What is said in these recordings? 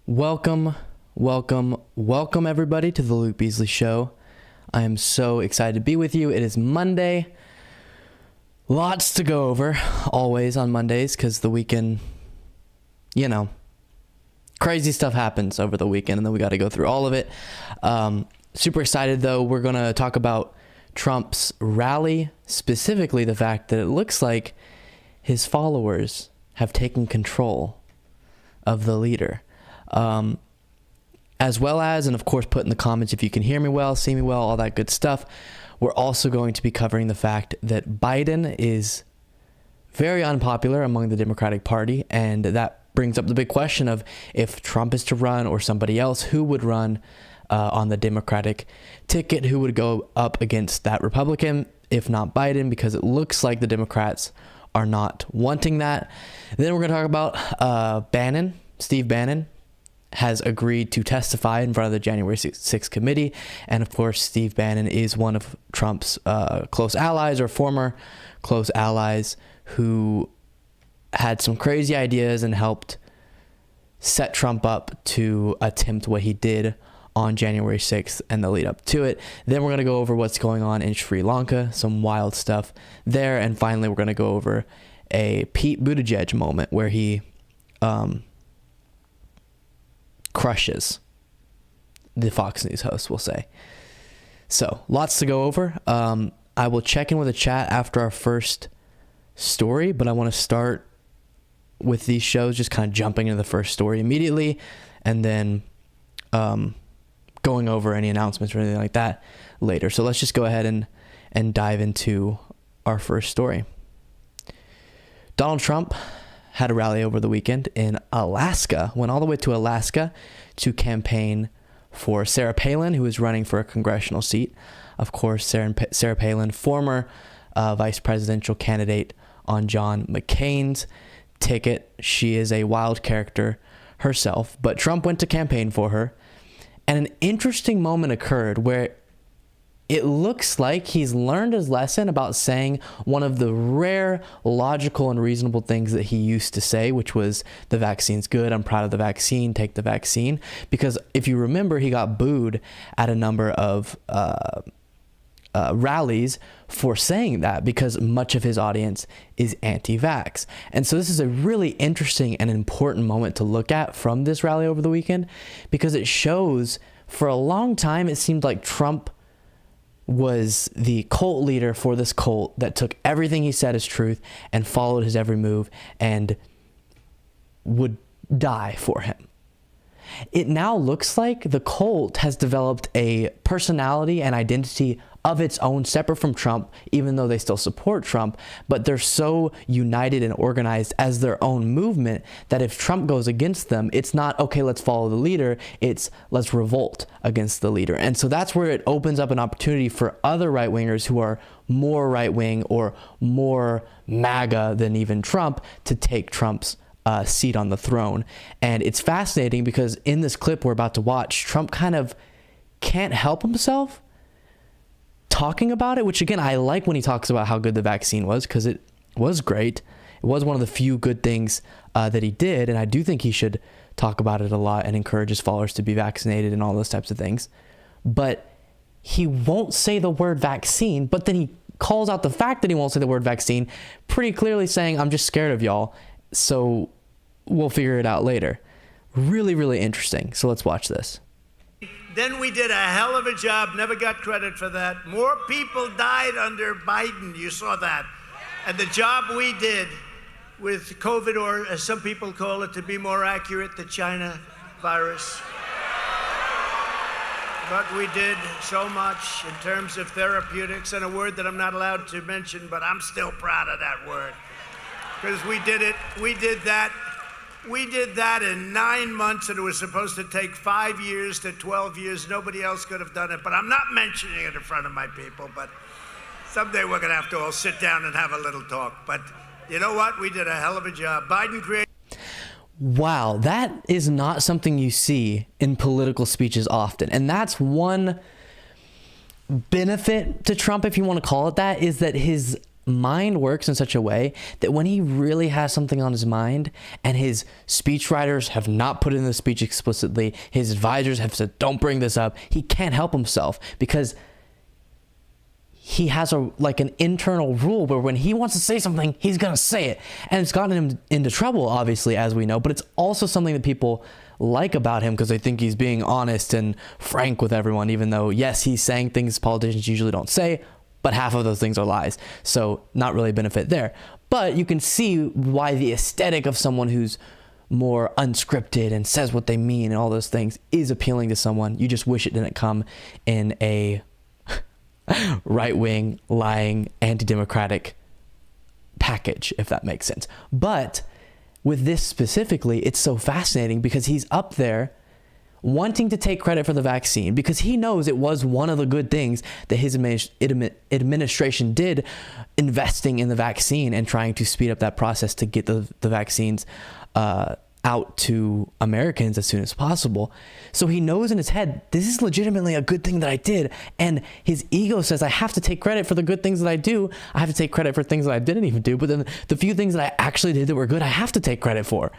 Welcome, welcome everybody to the Luke Beasley Show. I am so excited to be with you. It is Monday. Lots to go over, always on Mondays, because the weekend, crazy stuff happens over the weekend, and then we got to go through all of it. Super excited, though. We're going to talk about Trump's rally, specifically the fact that it looks like his followers have taken control of the leader. As well as, and of course, put in the comments if you can hear me well, see me well, all that good stuff. We're also going to be covering the fact that Biden is very unpopular among the Democratic Party, and that brings up the big question of if Trump is to run or somebody else, who would run on the Democratic ticket, who would go up against that Republican, if not Biden, because it looks like the Democrats are not wanting that. Then we're going to talk about Bannon, Steve Bannon, has agreed to testify in front of the January 6th committee. And of course, Steve Bannon is one of Trump's close allies or former close allies who had some crazy ideas and helped set Trump up to attempt what he did on January 6th and the lead up to it. Then we're going to go over what's going on in Sri Lanka, some wild stuff there. And finally, we're going to go over a Pete Buttigieg moment where he crushes the Fox News host, we'll say. So lots to go over. I will check in with the chat after our first story, but I want to start with these shows just kind of jumping into the first story immediately, and then going over any announcements or anything like that later. So let's just go ahead and dive into our first story. Donald Trump had a rally over the weekend in Alaska, went all the way to Alaska to campaign for Sarah Palin, who is running for a congressional seat. Of course, Sarah Palin, former vice presidential candidate on John McCain's ticket. She is a wild character herself, but Trump went to campaign for her. And an interesting moment occurred where it looks like he's learned his lesson about saying one of the rare logical and reasonable things that he used to say, which was the vaccine's good. I'm proud of the vaccine. Take the vaccine. Because if you remember, he got booed at a number of rallies for saying that because much of his audience is anti-vax. And so this is a really interesting and important moment to look at from this rally over the weekend, because it shows for a long time it seemed like Trump was the cult leader for this cult that took everything he said as truth and followed his every move and would die for him. It now looks like the cult has developed a personality and identity of its own, separate from Trump, even though they still support Trump, but they're so united and organized as their own movement that if Trump goes against them, it's not, okay, let's follow the leader, it's let's revolt against the leader. And so that's where it opens up an opportunity for other right-wingers who are more right-wing or more MAGA than even Trump to take Trump's seat on the throne. And it's fascinating because in this clip we're about to watch, Trump kind of can't help himself talking about it, which again, I like when he talks about how good the vaccine was, because it was great. It was one of the few good things that he did. And I do think he should talk about it a lot and encourage his followers to be vaccinated and all those types of things. But he won't say the word vaccine, but then he calls out the fact that he won't say the word vaccine, pretty clearly saying, I'm just scared of y'all, so we'll figure it out later. Really, really interesting. So let's watch this. Then we did a hell of a job, never got credit for that. More people died under Biden, you saw that. And the job we did with COVID, or as some people call it, to be more accurate, the China virus. But we did so much in terms of therapeutics, and a word that I'm not allowed to mention, but I'm still proud of that word. Because we did that in 9 months, and it was supposed to take 5 years to 12 years. Nobody else could have done it, but I'm not mentioning it in front of my people. But someday we're going to have to all sit down and have a little talk. But you know what? We did a hell of a job. Biden created... Wow, that is not something you see in political speeches often. And that's one benefit to Trump, if you want to call it that, is that his mind works in such a way that when he really has something on his mind and his speechwriters have not put it in the speech explicitly, his advisors have said, don't bring this up, he can't help himself because he has an internal rule where when he wants to say something, he's going to say it. And it's gotten him into trouble, obviously, as we know, but it's also something that people like about him because they think he's being honest and frank with everyone, even though, yes, he's saying things politicians usually don't say, but half of those things are lies. So not really a benefit there. But you can see why the aesthetic of someone who's more unscripted and says what they mean and all those things is appealing to someone. You just wish it didn't come in a right-wing, lying, anti-democratic package, if that makes sense. But with this specifically, it's so fascinating because he's up there wanting to take credit for the vaccine because he knows it was one of the good things that his administration did, investing in the vaccine and trying to speed up that process to get the vaccines out to Americans as soon as possible. So he knows in his head, this is legitimately a good thing that I did. And his ego says, I have to take credit for the good things that I do. I have to take credit for things that I didn't even do. But then the few things that I actually did that were good, I have to take credit for.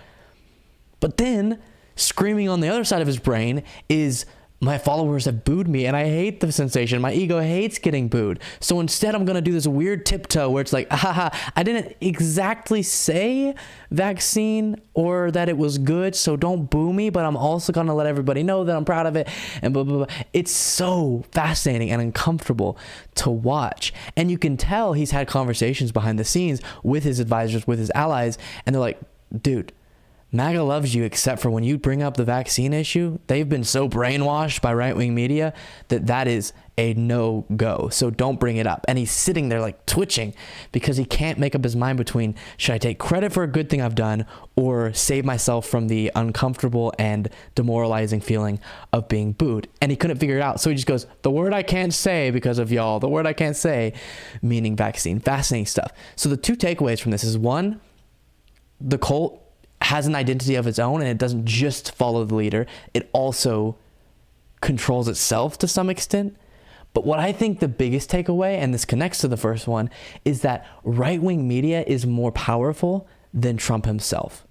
But then screaming on the other side of his brain is, my followers have booed me and I hate the sensation. My ego hates getting booed. So instead I'm going to do this weird tiptoe where it's like, haha, I didn't exactly say vaccine or that it was good, so don't boo me, but I'm also going to let everybody know that I'm proud of it and blah, blah, blah. It's so fascinating and uncomfortable to watch. And you can tell he's had conversations behind the scenes with his advisors, with his allies, and they're like, dude, MAGA loves you except for when you bring up the vaccine issue. They've been so brainwashed by right-wing media that is a no-go. So don't bring it up. And he's sitting there like twitching because he can't make up his mind between, should I take credit for a good thing I've done or save myself from the uncomfortable and demoralizing feeling of being booed? And he couldn't figure it out. So he just goes, the word I can't say because of y'all, the word I can't say, meaning vaccine. Fascinating stuff. So the two takeaways from this is, one, the cult has an identity of its own and it doesn't just follow the leader. It also controls itself to some extent. But what I think the biggest takeaway, and this connects to the first one, is that right-wing media is more powerful than Trump himself.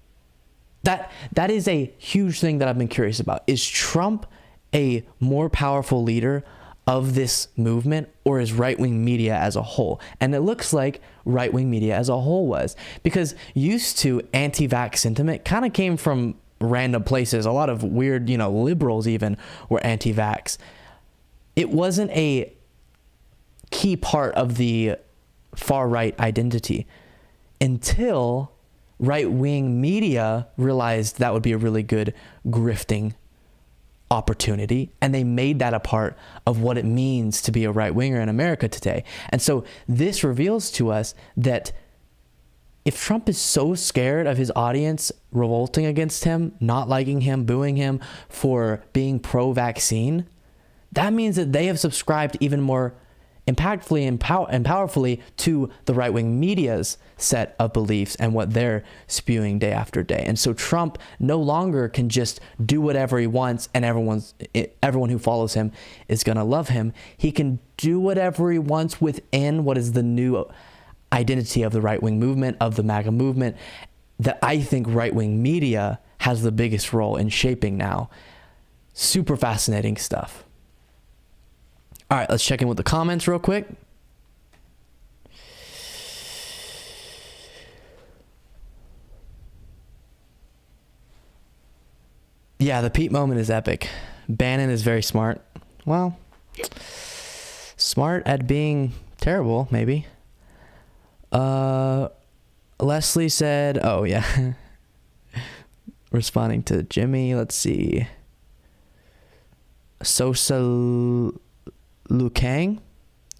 That is a huge thing that I've been curious about. Is Trump a more powerful leader of this movement, or is right-wing media as a whole? And it looks like right-wing media as a whole was, because used to anti-vax sentiment kind of came from random places. A lot of weird, liberals even were anti-vax. It wasn't a key part of the far-right identity until right-wing media realized that would be a really good grifting opportunity, and they made that a part of what it means to be a right-winger in America today. And so this reveals to us that if Trump is so scared of his audience revolting against him, not liking him, booing him for being pro-vaccine, that means that they have subscribed even more impactfully and powerfully to the right-wing media's set of beliefs and what they're spewing day after day. And so Trump no longer can just do whatever he wants and everyone who follows him is going to love him. He can do whatever he wants within what is the new identity of the right-wing movement, of the MAGA movement, that I think right-wing media has the biggest role in shaping now. Super fascinating stuff. All right, let's check in with the comments real quick. Yeah, the Pete moment is epic. Bannon is very smart. Well, smart at being terrible, maybe. Leslie said, oh, yeah. Responding to Jimmy, let's see. Sosa Lukang,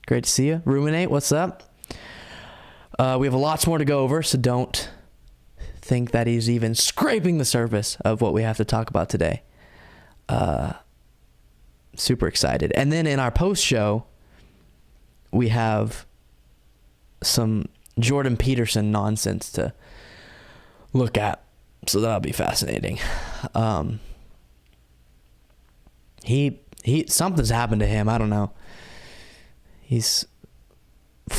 great to see you. Ruminate, what's up? We have lots more to go over, so don't think that he's even scraping the surface of what we have to talk about today. Super excited. And then in our post show, we have some Jordan Peterson nonsense to look at, so that'll be fascinating. He something's happened to him. I don't know. He's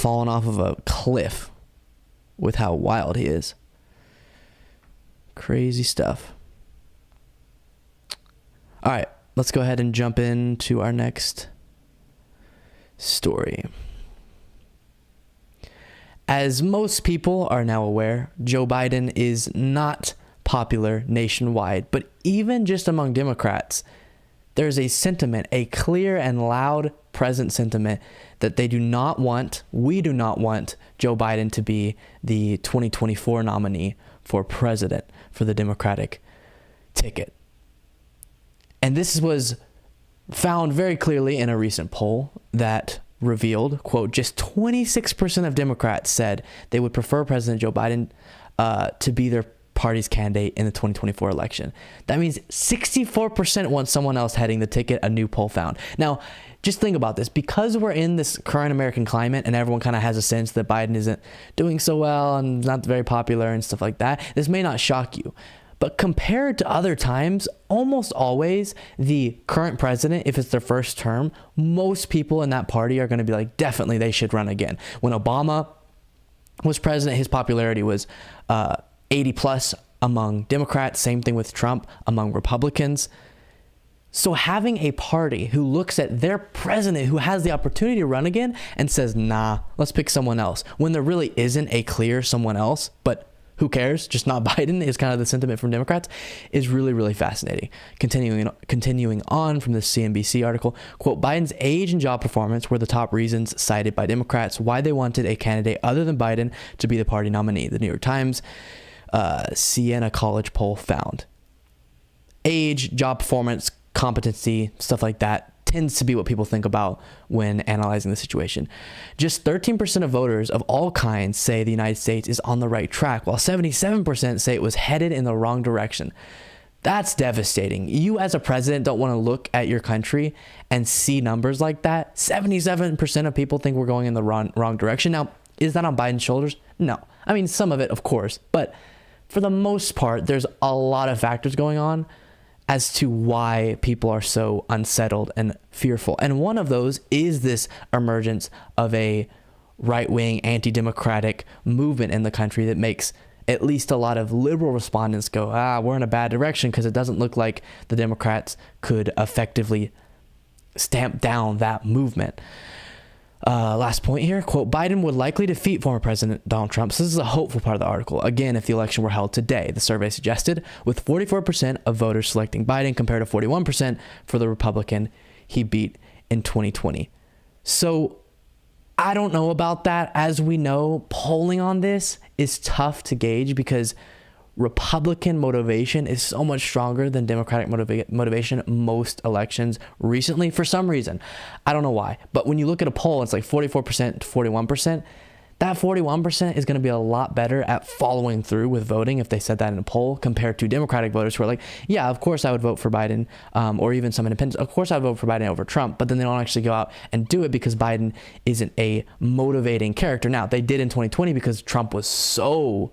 falling off of a cliff with how wild he is. Crazy stuff. All right, let's go ahead and jump into our next story. As most people are now aware, Joe Biden is not popular nationwide, but even just among Democrats, there's a sentiment, a clear and loud present sentiment that we do not want Joe Biden to be the 2024 nominee for president for the Democratic ticket. And this was found very clearly in a recent poll that revealed, quote, just 26% of Democrats said they would prefer President Joe Biden to be their party's candidate in the 2024 election. That means 64% want someone else heading the ticket, a new poll found. Now, just think about this. Because we're in this current American climate and everyone kind of has a sense that Biden isn't doing so well and not very popular and stuff like that, this may not shock you. But compared to other times, almost always the current president, if it's their first term, most people in that party are going to be like, definitely they should run again. When Obama was president, his popularity was 80 plus among Democrats. Same thing with Trump among Republicans. So having a party who looks at their president who has the opportunity to run again and says, nah, let's pick someone else, when there really isn't a clear someone else, but who cares? Just not Biden is kind of the sentiment from Democrats, is really, really fascinating. Continuing on from this CNBC article, quote, Biden's age and job performance were the top reasons cited by Democrats why they wanted a candidate other than Biden to be the party nominee. The New York Times Siena College poll found. Age, job performance, competency, stuff like that tends to be what people think about when analyzing the situation. Just 13% of voters of all kinds say the United States is on the right track, while 77% say it was headed in the wrong direction. That's devastating. You as a president don't want to look at your country and see numbers like that. 77% of people think we're going in the wrong direction. Now, is that on Biden's shoulders? No. I mean, some of it, of course, but for the most part, there's a lot of factors going on as to why people are so unsettled and fearful. And one of those is this emergence of a right-wing, anti-democratic movement in the country that makes at least a lot of liberal respondents go, we're in a bad direction, because it doesn't look like the Democrats could effectively stamp down that movement. Last point here, quote, Biden would likely defeat former President Donald Trump. So this is a hopeful part of the article. Again, if the election were held today, the survey suggested, with 44% of voters selecting Biden compared to 41% for the Republican he beat in 2020. So I don't know about that. As we know, polling on this is tough to gauge because Republican motivation is so much stronger than Democratic motivation most elections recently for some reason. I don't know why. But when you look at a poll, it's like 44% to 41%. That 41% is going to be a lot better at following through with voting if they said that in a poll compared to Democratic voters who are like, yeah, of course I would vote for Biden, or even some independents. Of course I would vote for Biden over Trump, but then they don't actually go out and do it because Biden isn't a motivating character. Now, they did in 2020 because Trump was so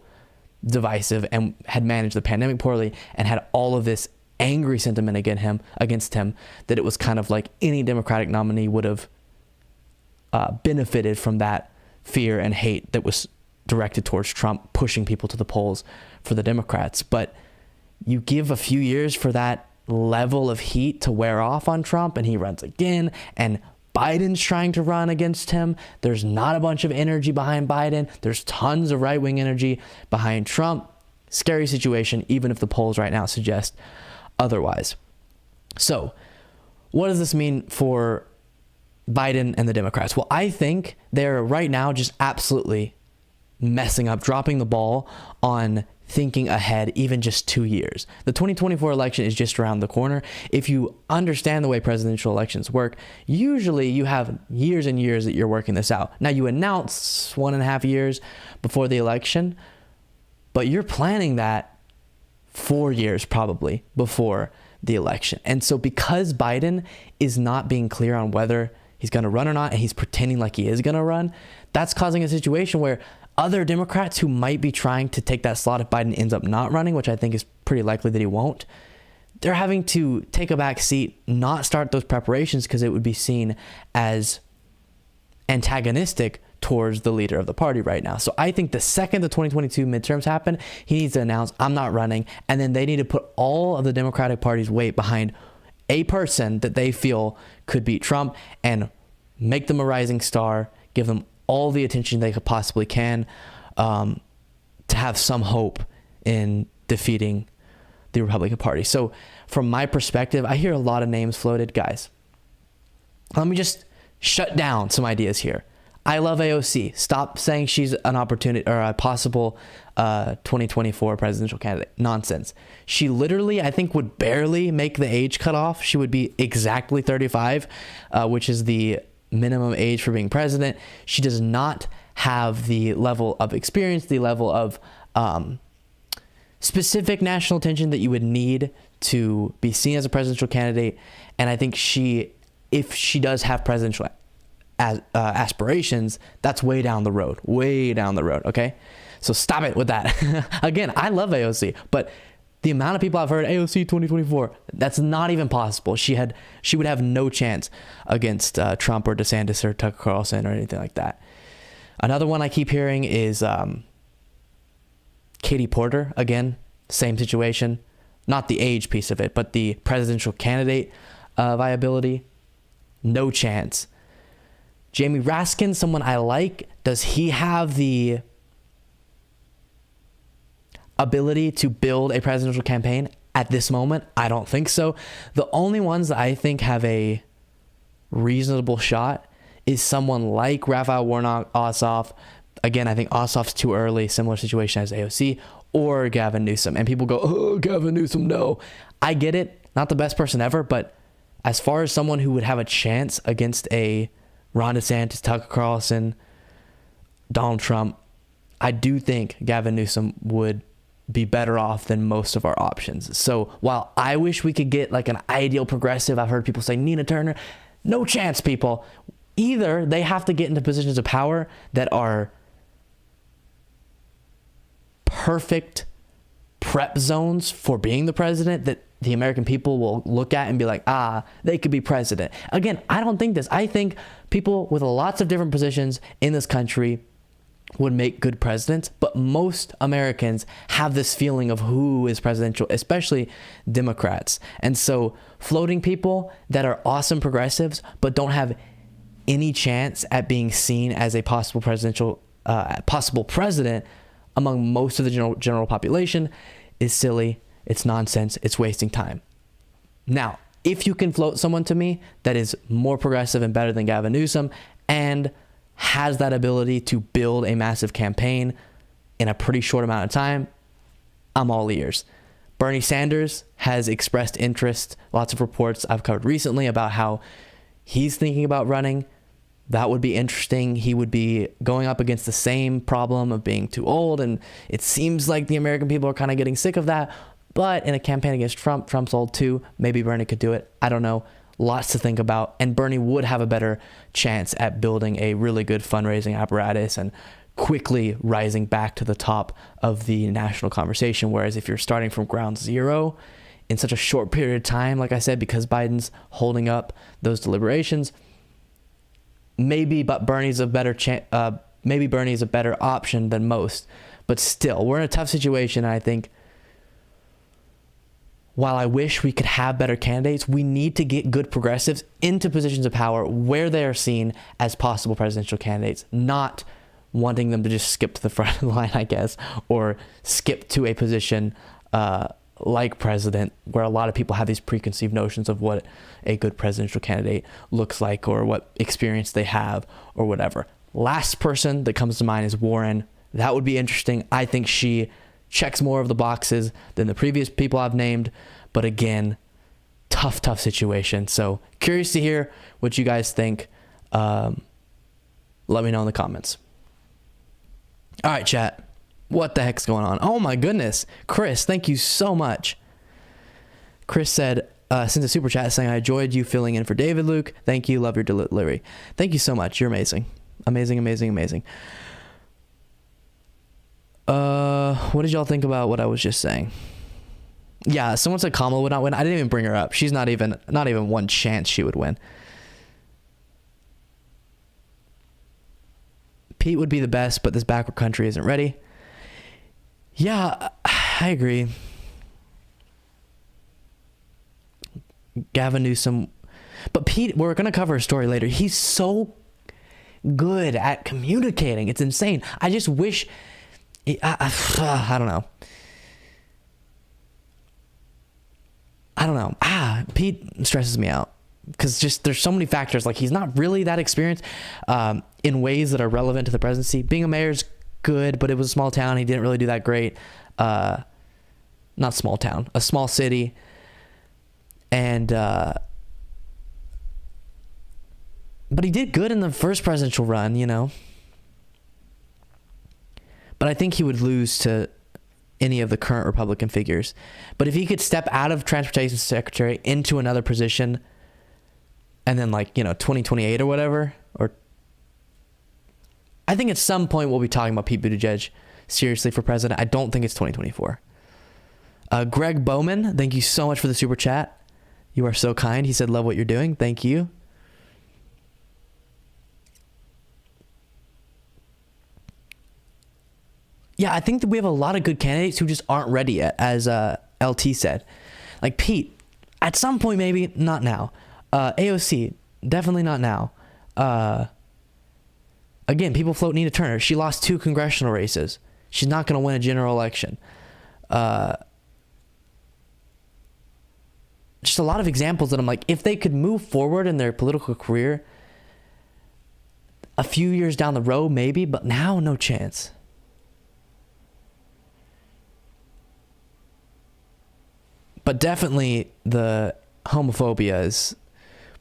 divisive and had managed the pandemic poorly and had all of this angry sentiment against him that it was kind of like any Democratic nominee would have benefited from that fear and hate that was directed towards Trump, pushing people to the polls for the Democrats. But you give a few years for that level of heat to wear off on Trump and he runs again, and Biden's trying to run against him. There's not a bunch of energy behind Biden. There's tons of right-wing energy behind Trump. Scary situation, even if the polls right now suggest otherwise. So what does this mean for Biden and the Democrats? Well, I think they're right now just absolutely messing up, dropping the ball on thinking ahead even just 2 years. The 2024 election is just around the corner. If you understand the way presidential elections work, usually you have years and years that you're working this out. Now, you announce 1.5 years before the election, but you're planning that 4 years probably before the election. And so because Biden is not being clear on whether he's going to run or not, and he's pretending like he is going to run, that's causing a situation where other Democrats who might be trying to take that slot if Biden ends up not running, which I think is pretty likely that he won't, they're having to take a back seat, not start those preparations because it would be seen as antagonistic towards the leader of the party right now. So I think the second the 2022 midterms happen, he needs to announce, I'm not running. And then they need to put all of the Democratic Party's weight behind a person that they feel could beat Trump and make them a rising star, give them all the attention they could possibly can, to have some hope in defeating the Republican Party. So from my perspective, I hear a lot of names floated. Guys, let me just shut down some ideas here. I love AOC. Stop saying she's an opportunity or a possible 2024 presidential candidate. Nonsense. She literally, I think, would barely make the age cutoff. She would be exactly 35, which is the minimum age for being president. She does not have the level of experience, the level of specific national attention that you would need to be seen as a presidential candidate. And I think if she does have presidential aspirations, that's way down the road, okay? So stop it with that. Again, I love AOC, but the amount of people I've heard AOC 2024, that's not even possible. She would have no chance against Trump or DeSantis or Tucker Carlson or anything like that. Another one I keep hearing is Katie Porter. Again, same situation. Not the age piece of it, but the presidential candidate viability. No chance. Jamie Raskin, someone I like. Does he have the ability to build a presidential campaign at this moment? I don't think so. The only ones that I think have a reasonable shot is someone like Raphael Warnock, Ossoff. Again, I think Ossoff's too early, similar situation as AOC, or Gavin Newsom. And people go, oh, Gavin Newsom, no. I get it. Not the best person ever, but as far as someone who would have a chance against a Ron DeSantis, Tucker Carlson, Donald Trump, I do think Gavin Newsom would be better off than most of our options. So while I wish we could get like an ideal progressive, I've heard people say Nina Turner, no chance, people. Either they have to get into positions of power that are perfect prep zones for being the president that the American people will look at and be like, they could be president. Again, I don't think this. I think people with lots of different positions in this country would make good presidents, but most Americans have this feeling of who is presidential, especially Democrats. And so floating people that are awesome progressives, but don't have any chance at being seen as a possible president among most of the general population is silly. It's nonsense. It's wasting time. Now, if you can float someone to me that is more progressive and better than Gavin Newsom and has that ability to build a massive campaign in a pretty short amount of time, I'm all ears. Bernie Sanders has expressed interest. Lots of reports I've covered recently about how he's thinking about running. That would be interesting. He would be going up against the same problem of being too old, and it seems like the American people are kind of getting sick of that. But in a campaign against Trump, Trump's old too. Maybe Bernie could do it. I don't know. Lots to think about. And Bernie would have a better chance at building a really good fundraising apparatus and quickly rising back to the top of the national conversation. Whereas if you're starting from ground zero in such a short period of time, like I said, because Biden's holding up those deliberations, but Bernie's a better maybe Bernie's a better option than most. But still, we're in a tough situation. And I think while I wish we could have better candidates, we need to get good progressives into positions of power where they are seen as possible presidential candidates, not wanting them to just skip to the front of the line, I guess, or skip to a position like president, where a lot of people have these preconceived notions of what a good presidential candidate looks like or what experience they have or whatever. Last person that comes to mind is Warren. That would be interesting. I think she checks more of the boxes than the previous people I've named. But again, tough situation. So curious to hear what you guys think. Let me know in the comments. All right, chat. What the heck's going on? Oh my goodness. Chris, thank you so much. Chris said, sent a super chat saying, I enjoyed you filling in for David Luke. Thank you. Love your delivery. Thank you so much. You're amazing. Amazing. What did y'all think about what I was just saying? Yeah, someone said Kamala would not win. I didn't even bring her up. She's not even one chance she would win. Pete would be the best, but this backward country isn't ready. Yeah, I agree. Gavin Newsom. But Pete, we're going to cover a story later. He's so good at communicating. It's insane. I just wish... I don't know. Pete stresses me out because just there's so many factors. Like, he's not really that experienced in ways that are relevant to the presidency. Being a mayor is good, but it was a small town. He didn't really do that great. Not small town, a small city. And but he did good in the first presidential run, you know. But I think he would lose to any of the current Republican figures. But if he could step out of transportation secretary into another position, and then, like, you know, 2028 or whatever, or I think at some point we'll be talking about Pete Buttigieg seriously for president. I don't think it's 2024. Greg Bowman, thank you so much for the super chat. You are so kind. He said, love what you're doing. Thank you. Yeah, I think that we have a lot of good candidates who just aren't ready yet, as LT said. Like Pete, at some point maybe, not now. AOC, definitely not now. Again, people float Nina Turner. She lost 2 congressional races. She's not going to win a general election. Just a lot of examples that I'm like, if they could move forward in their political career a few years down the road, maybe, but now, no chance. But definitely the homophobia is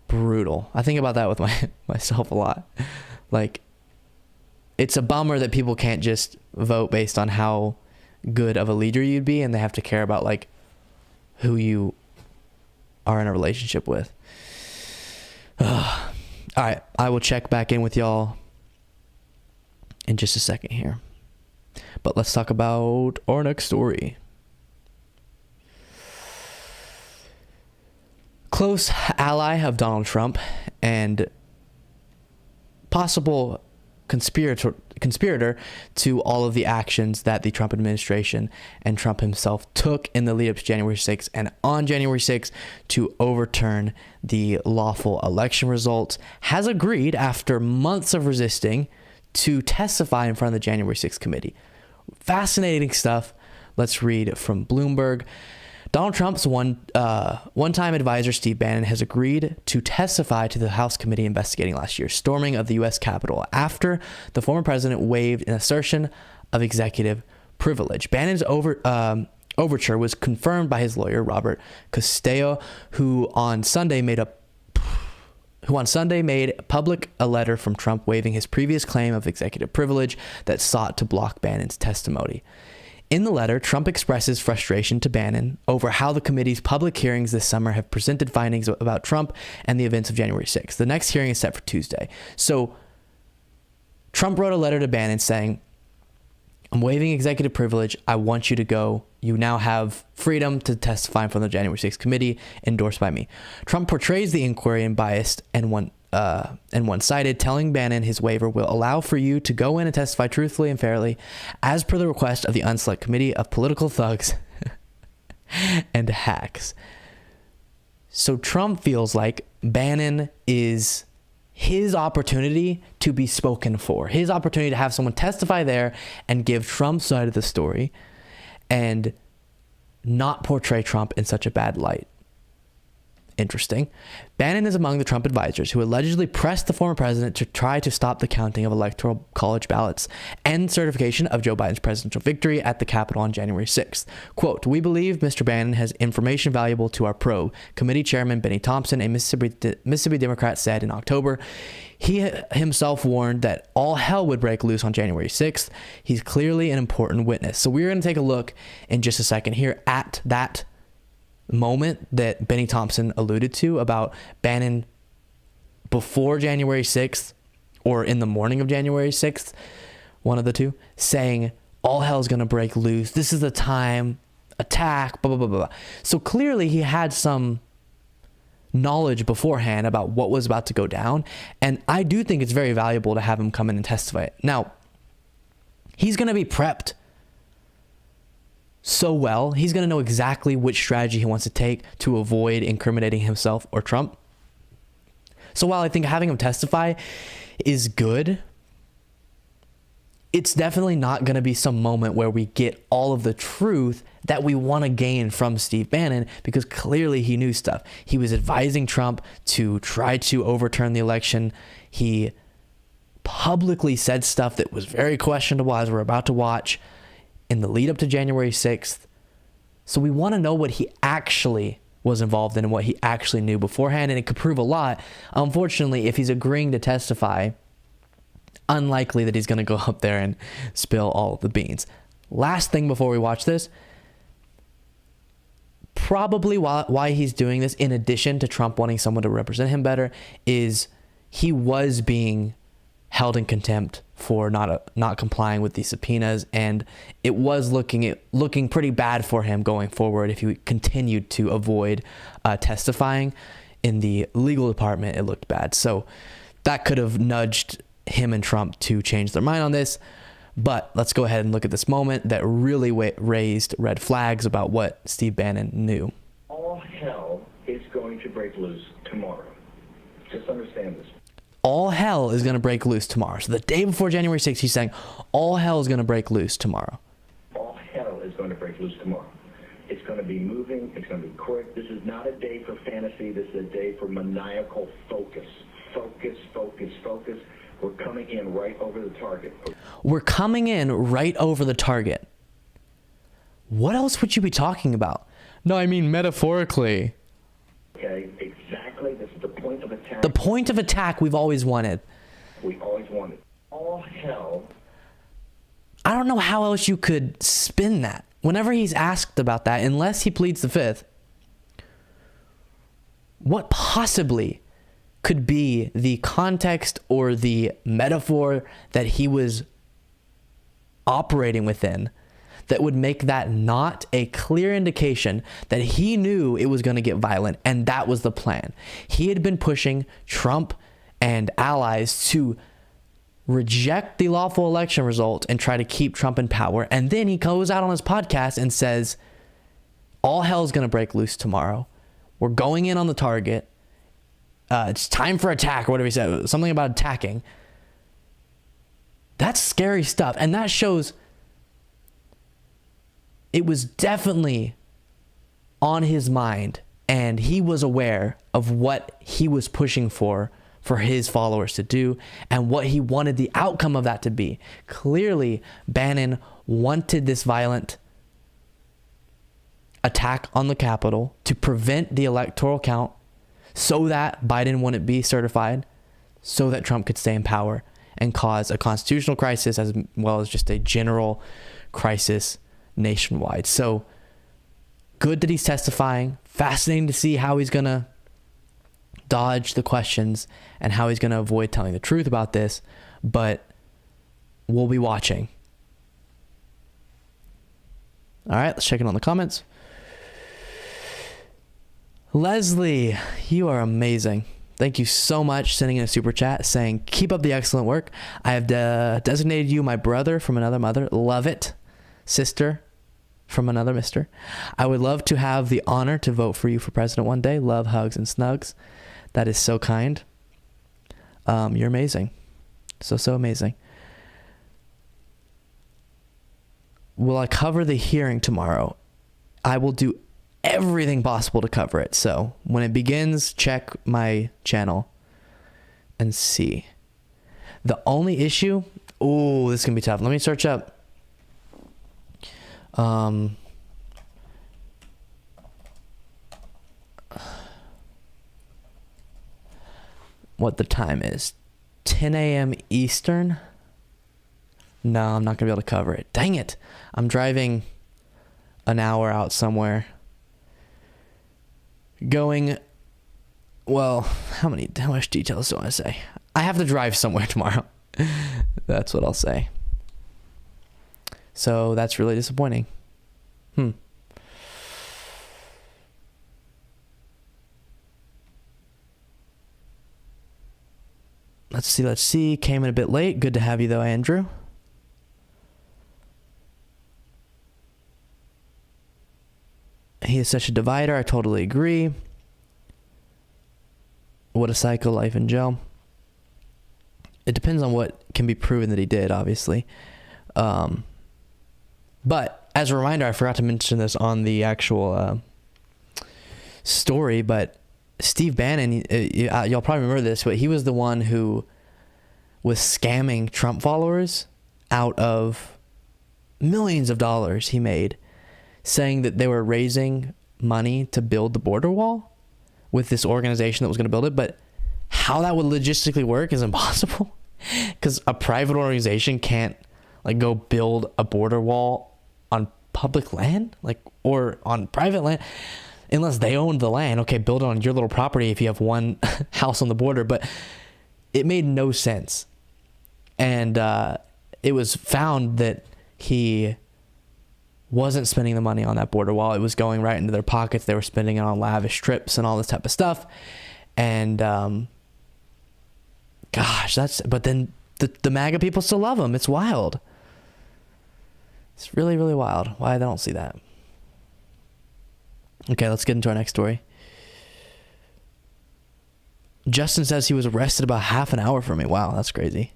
brutal. I think about that with myself a lot. Like, it's a bummer that people can't just vote based on how good of a leader you'd be, and they have to care about, like, who you are in a relationship with. All right, I will check back in with y'all in just a second here. But let's talk about our next story. Close ally of Donald Trump and possible conspirator to all of the actions that the Trump administration and Trump himself took in the lead up to January 6th and on January 6th to overturn the lawful election results, has agreed after months of resisting to testify in front of the January 6th committee. Fascinating stuff. Let's read from Bloomberg. Donald Trump's one-time advisor, Steve Bannon, has agreed to testify to the House committee investigating last year's storming of the U.S. Capitol after the former president waived an assertion of executive privilege. Bannon's overture was confirmed by his lawyer, Robert Costello, who on Sunday made public a letter from Trump waiving his previous claim of executive privilege that sought to block Bannon's testimony. In the letter, Trump expresses frustration to Bannon over how the committee's public hearings this summer have presented findings about Trump and the events of January 6th. The next hearing is set for Tuesday. So Trump wrote a letter to Bannon saying, I'm waiving executive privilege. I want you to go. You now have freedom to testify from the January 6th committee endorsed by me. Trump portrays the inquiry in biased and one-sided, telling Bannon his waiver will allow for you to go in and testify truthfully and fairly as per the request of the unselect committee of political thugs and hacks. So Trump feels like Bannon is his opportunity to be spoken for, his opportunity to have someone testify there and give Trump's side of the story and not portray Trump in such a bad light. Interesting. Bannon is among the Trump advisors who allegedly pressed the former president to try to stop the counting of electoral college ballots and certification of Joe Biden's presidential victory at the Capitol on January 6th. Quote, we believe Mr. Bannon has information valuable to our probe, Committee Chairman Benny Thompson, a Mississippi Democrat, said in October. He himself warned that all hell would break loose on January 6th. He's clearly an important witness. So we're going to take a look in just a second here at that moment that Benny Thompson alluded to about Bannon before January 6th or in the morning of January 6th, one of the two, saying all hell's going to break loose. This is the time, attack, blah, blah, blah, blah. So clearly he had some knowledge beforehand about what was about to go down. And I do think it's very valuable to have him come in and testify. Now, he's going to be prepped so well. He's going to know exactly which strategy he wants to take to avoid incriminating himself or Trump. So while I think having him testify is good, it's definitely not going to be some moment where we get all of the truth that we want to gain from Steve Bannon, because clearly he knew stuff. He was advising Trump to try to overturn the election. He publicly said stuff that was very questionable, as we're about to watch, in the lead up to January 6th. So we want to know what he actually was involved in and what he actually knew beforehand, and it could prove a lot. Unfortunately, if he's agreeing to testify, unlikely that he's going to go up there and spill all of the beans. Last thing before we watch this, probably why he's doing this, in addition to Trump wanting someone to represent him better, is he was being held in contempt for not complying with these subpoenas, and it was looking pretty bad for him going forward if he continued to avoid testifying in the legal department. It looked bad, so that could have nudged him and Trump to change their mind on this. But let's go ahead and look at this moment that really raised red flags about what Steve Bannon knew. All hell is going to break loose tomorrow. Just understand this. All hell is going to break loose tomorrow. So the day before January 6th, he's saying all hell is going to break loose tomorrow. All hell is going to break loose tomorrow. It's going to be moving. It's going to be quick. This is not a day for fantasy. This is a day for maniacal focus. Focus, focus, focus. We're coming in right over the target. We're coming in right over the target. What else would you be talking about? No, I mean metaphorically. Okay, exactly. This is the point of attack. The point of attack we've always wanted. We always wanted. All hell. I don't know how else you could spin that. Whenever he's asked about that, unless he pleads the fifth, what possibly could be the context or the metaphor that he was operating within that would make that not a clear indication that he knew it was going to get violent, and that was the plan? He had been pushing Trump and allies to reject the lawful election result and try to keep Trump in power, and then he goes out on his podcast and says all hell's going to break loose tomorrow. We're going in on the target. It's time for attack, or whatever he said, something about attacking. That's scary stuff. And that shows it was definitely on his mind, and he was aware of what he was pushing for his followers to do and what he wanted the outcome of that to be. Clearly, Bannon wanted this violent attack on the Capitol to prevent the electoral count, so that Biden wouldn't be certified, so that Trump could stay in power and cause a constitutional crisis as well as just a general crisis nationwide. So good that he's testifying. Fascinating to see how he's going to dodge the questions and how he's going to avoid telling the truth about this, but we'll be watching. All right, let's check in on the comments. Leslie, you are amazing. Thank you so much. Sending in a super chat saying, keep up the excellent work. I have designated you my brother from another mother. Love it. Sister from another mister. I would love to have the honor to vote for you for president one day. Love, hugs, and snugs. That is so kind. You're amazing. So amazing. Will I cover the hearing tomorrow? I will do everything possible to cover it. So when it begins, check my channel and see. The only issue, this is gonna be tough. Let me search up what the time is. 10 a.m. Eastern. No, I'm not gonna be able to cover it. Dang it. I'm driving an hour out somewhere. Going, well, how much details do I say? I have to drive somewhere tomorrow. That's what I'll say. So that's really disappointing. Let's see. Came in a bit late. Good to have you though, Andrew. He is such a divider. I totally agree. What a psycho, life in jail. It depends on what can be proven that he did, obviously. But as a reminder, I forgot to mention this on the actual story, but Steve Bannon, y'all probably remember this, but he was the one who was scamming Trump followers out of millions of dollars he made, saying that they were raising money to build the border wall with this organization that was going to build it. But how that would logistically work is impossible, because a private organization can't like go build a border wall on public land, like, or on private land, unless they owned the land. Okay, build it on your little property if you have one house on the border, but it made no sense. And it was found that he wasn't spending the money on that border wall. It was going right into their pockets. They were spending it on lavish trips and all this type of stuff. And but then the MAGA people still love him. It's wild. It's really, really wild why they don't see that. Okay, let's get into our next story. Justin says he was arrested about half an hour from me. Wow, that's crazy.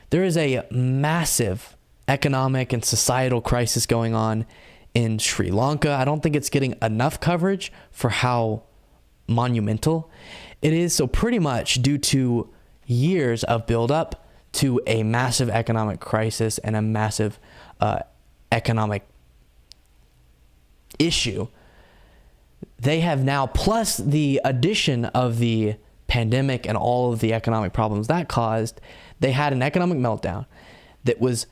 There is a massive economic and societal crisis going on in Sri Lanka. I don't think it's getting enough coverage for how monumental it is. So pretty much due to years of buildup to a massive economic crisis and a massive economic issue, they have now, plus the addition of the pandemic and all of the economic problems that caused, they had an economic meltdown that was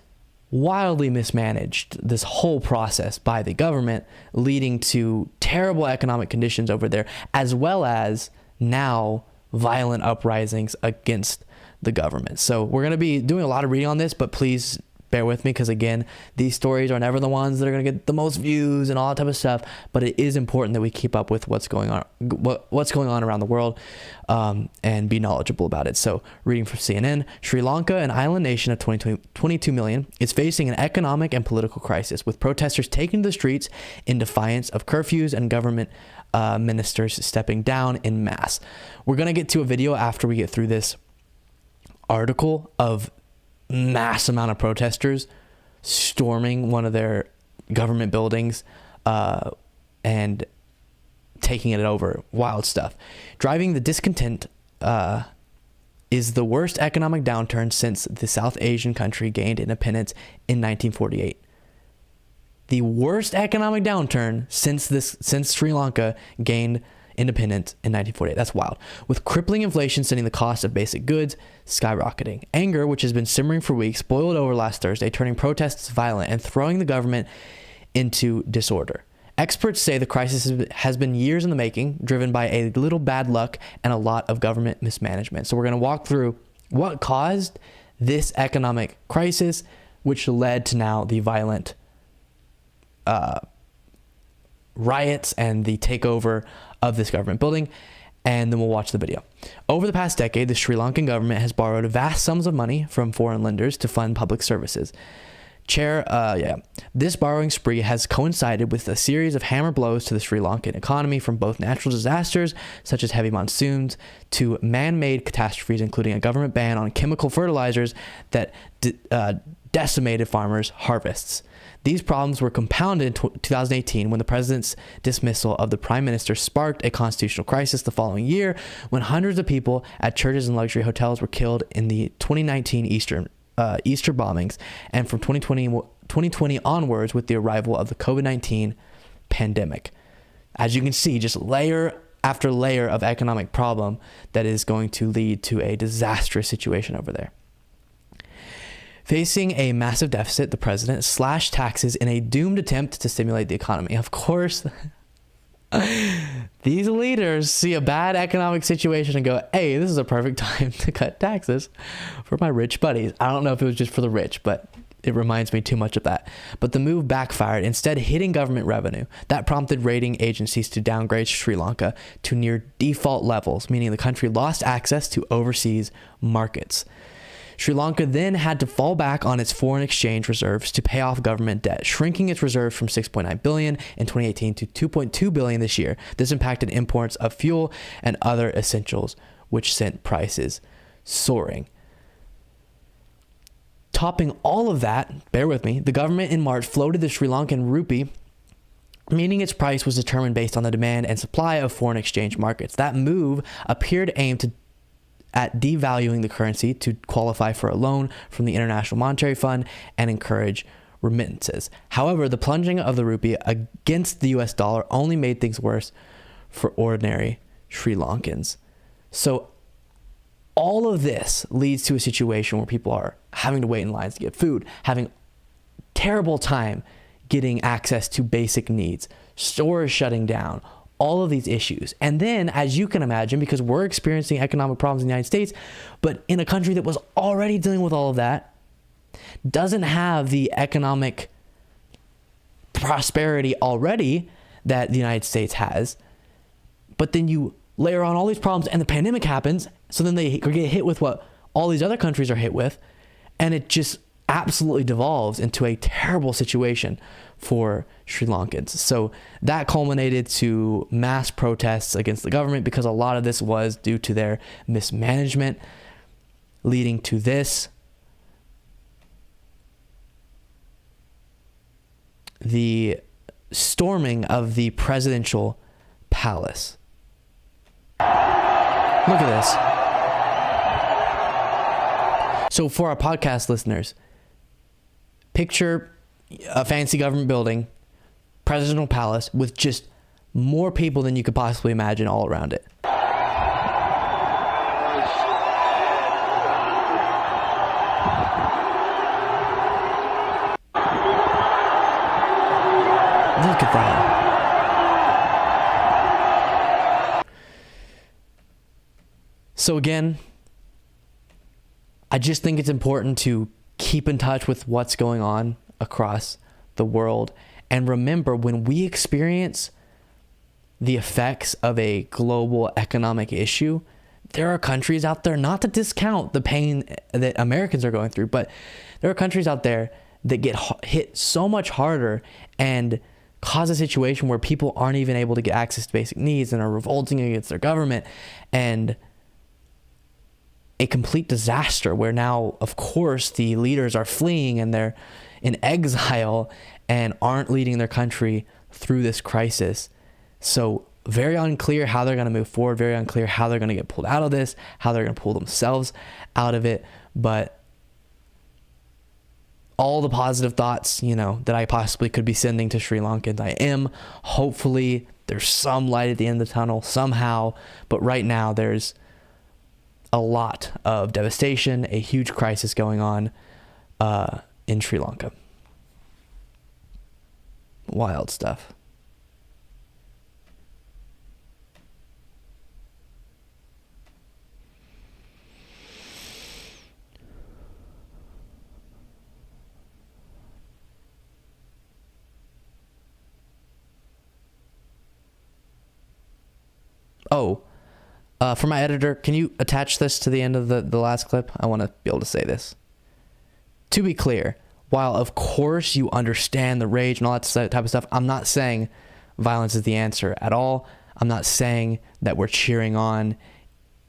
wildly mismanaged, this whole process by the government, leading to terrible economic conditions over there, as well as now violent uprisings against the government. So we're going to be doing a lot of reading on this, but please bear with me, because again, these stories are never the ones that are going to get the most views and all that type of stuff, but it is important that we keep up with what's going on around the world, and be knowledgeable about it. So reading from CNN, Sri Lanka, an island nation of 22 million, is facing an economic and political crisis, with protesters taking to the streets in defiance of curfews and government ministers stepping down in mass. We're going to get to a video after we get through this article of mass amount of protesters storming one of their government buildings and taking it over. Wild stuff. Driving the discontent is the worst economic downturn since the South Asian country gained independence in 1948. The worst economic downturn since Sri Lanka gained independence in 1948. That's wild. With crippling inflation sending the cost of basic goods skyrocketing. Anger, which has been simmering for weeks, boiled over last Thursday, turning protests violent and throwing the government into disorder. Experts say the crisis has been years in the making, driven by a little bad luck and a lot of government mismanagement. So we're going to walk through what caused this economic crisis, which led to now the violent riots and the takeover of this government building, and then we'll watch the video. Over the past decade, the Sri Lankan government has borrowed vast sums of money from foreign lenders to fund public services. This borrowing spree has coincided with a series of hammer blows to the Sri Lankan economy, from both natural disasters such as heavy monsoons to man-made catastrophes, including a government ban on chemical fertilizers that decimated farmers' harvests. These problems were compounded in 2018 when the president's dismissal of the prime minister sparked a constitutional crisis the following year, when hundreds of people at churches and luxury hotels were killed in the 2019 Easter bombings, and from 2020 onwards with the arrival of the COVID-19 pandemic. As you can see, just layer after layer of economic problem that is going to lead to a disastrous situation over there. Facing a massive deficit, the president slashed taxes in a doomed attempt to stimulate the economy. Of course, these leaders see a bad economic situation and go, hey, this is a perfect time to cut taxes for my rich buddies. I don't know if it was just for the rich, but it reminds me too much of that. But the move backfired, instead hitting government revenue. That prompted rating agencies to downgrade Sri Lanka to near default levels, meaning the country lost access to overseas markets. Sri Lanka then had to fall back on its foreign exchange reserves to pay off government debt, shrinking its reserves from 6.9 billion in 2018 to 2.2 billion this year. This impacted imports of fuel and other essentials, which sent prices soaring. Topping all of that, bear with me, the government in March floated the Sri Lankan rupee, meaning its price was determined based on the demand and supply of foreign exchange markets. That move appeared aimed at devaluing the currency to qualify for a loan from the International Monetary Fund and encourage remittances. However, the plunging of the rupee against the US dollar only made things worse for ordinary Sri Lankans. So all of this leads to a situation where people are having to wait in lines to get food, having terrible time getting access to basic needs, stores shutting down, all of these issues. And then, as you can imagine, because we're experiencing economic problems in the United States, but in a country that was already dealing with all of that, doesn't have the economic prosperity already that the United States has, but then you layer on all these problems and the pandemic happens, so then they get hit with what all these other countries are hit with, and it just absolutely devolves into a terrible situation for Sri Lankans. So that culminated to mass protests against the government because a lot of this was due to their mismanagement, leading to this. The storming of the presidential palace. Look at this. So for our podcast listeners, picture a fancy government building, presidential palace, with just more people than you could possibly imagine all around it. Look at that. So again, I just think it's important to keep in touch with what's going on across the world. And remember, when we experience the effects of a global economic issue, there are countries out there, not to discount the pain that Americans are going through, but there are countries out there that get hit so much harder and cause a situation where people aren't even able to get access to basic needs and are revolting against their government, and a complete disaster where now, of course, the leaders are fleeing and they're in exile and aren't leading their country through this crisis. So very unclear how they're going to move forward, very unclear how they're going to get pulled out of this, how they're going to pull themselves out of it. But all the positive thoughts, that I possibly could be sending to Sri Lankans, I am. Hopefully there's some light at the end of the tunnel somehow. But right now there's a lot of devastation, a huge crisis going on in Sri Lanka. Wild stuff. Oh, for my editor, can you attach this to the end of the last clip? I want to be able to say this. To be clear, while of course you understand the rage and all that type of stuff, I'm not saying violence is the answer at all. I'm not saying that we're cheering on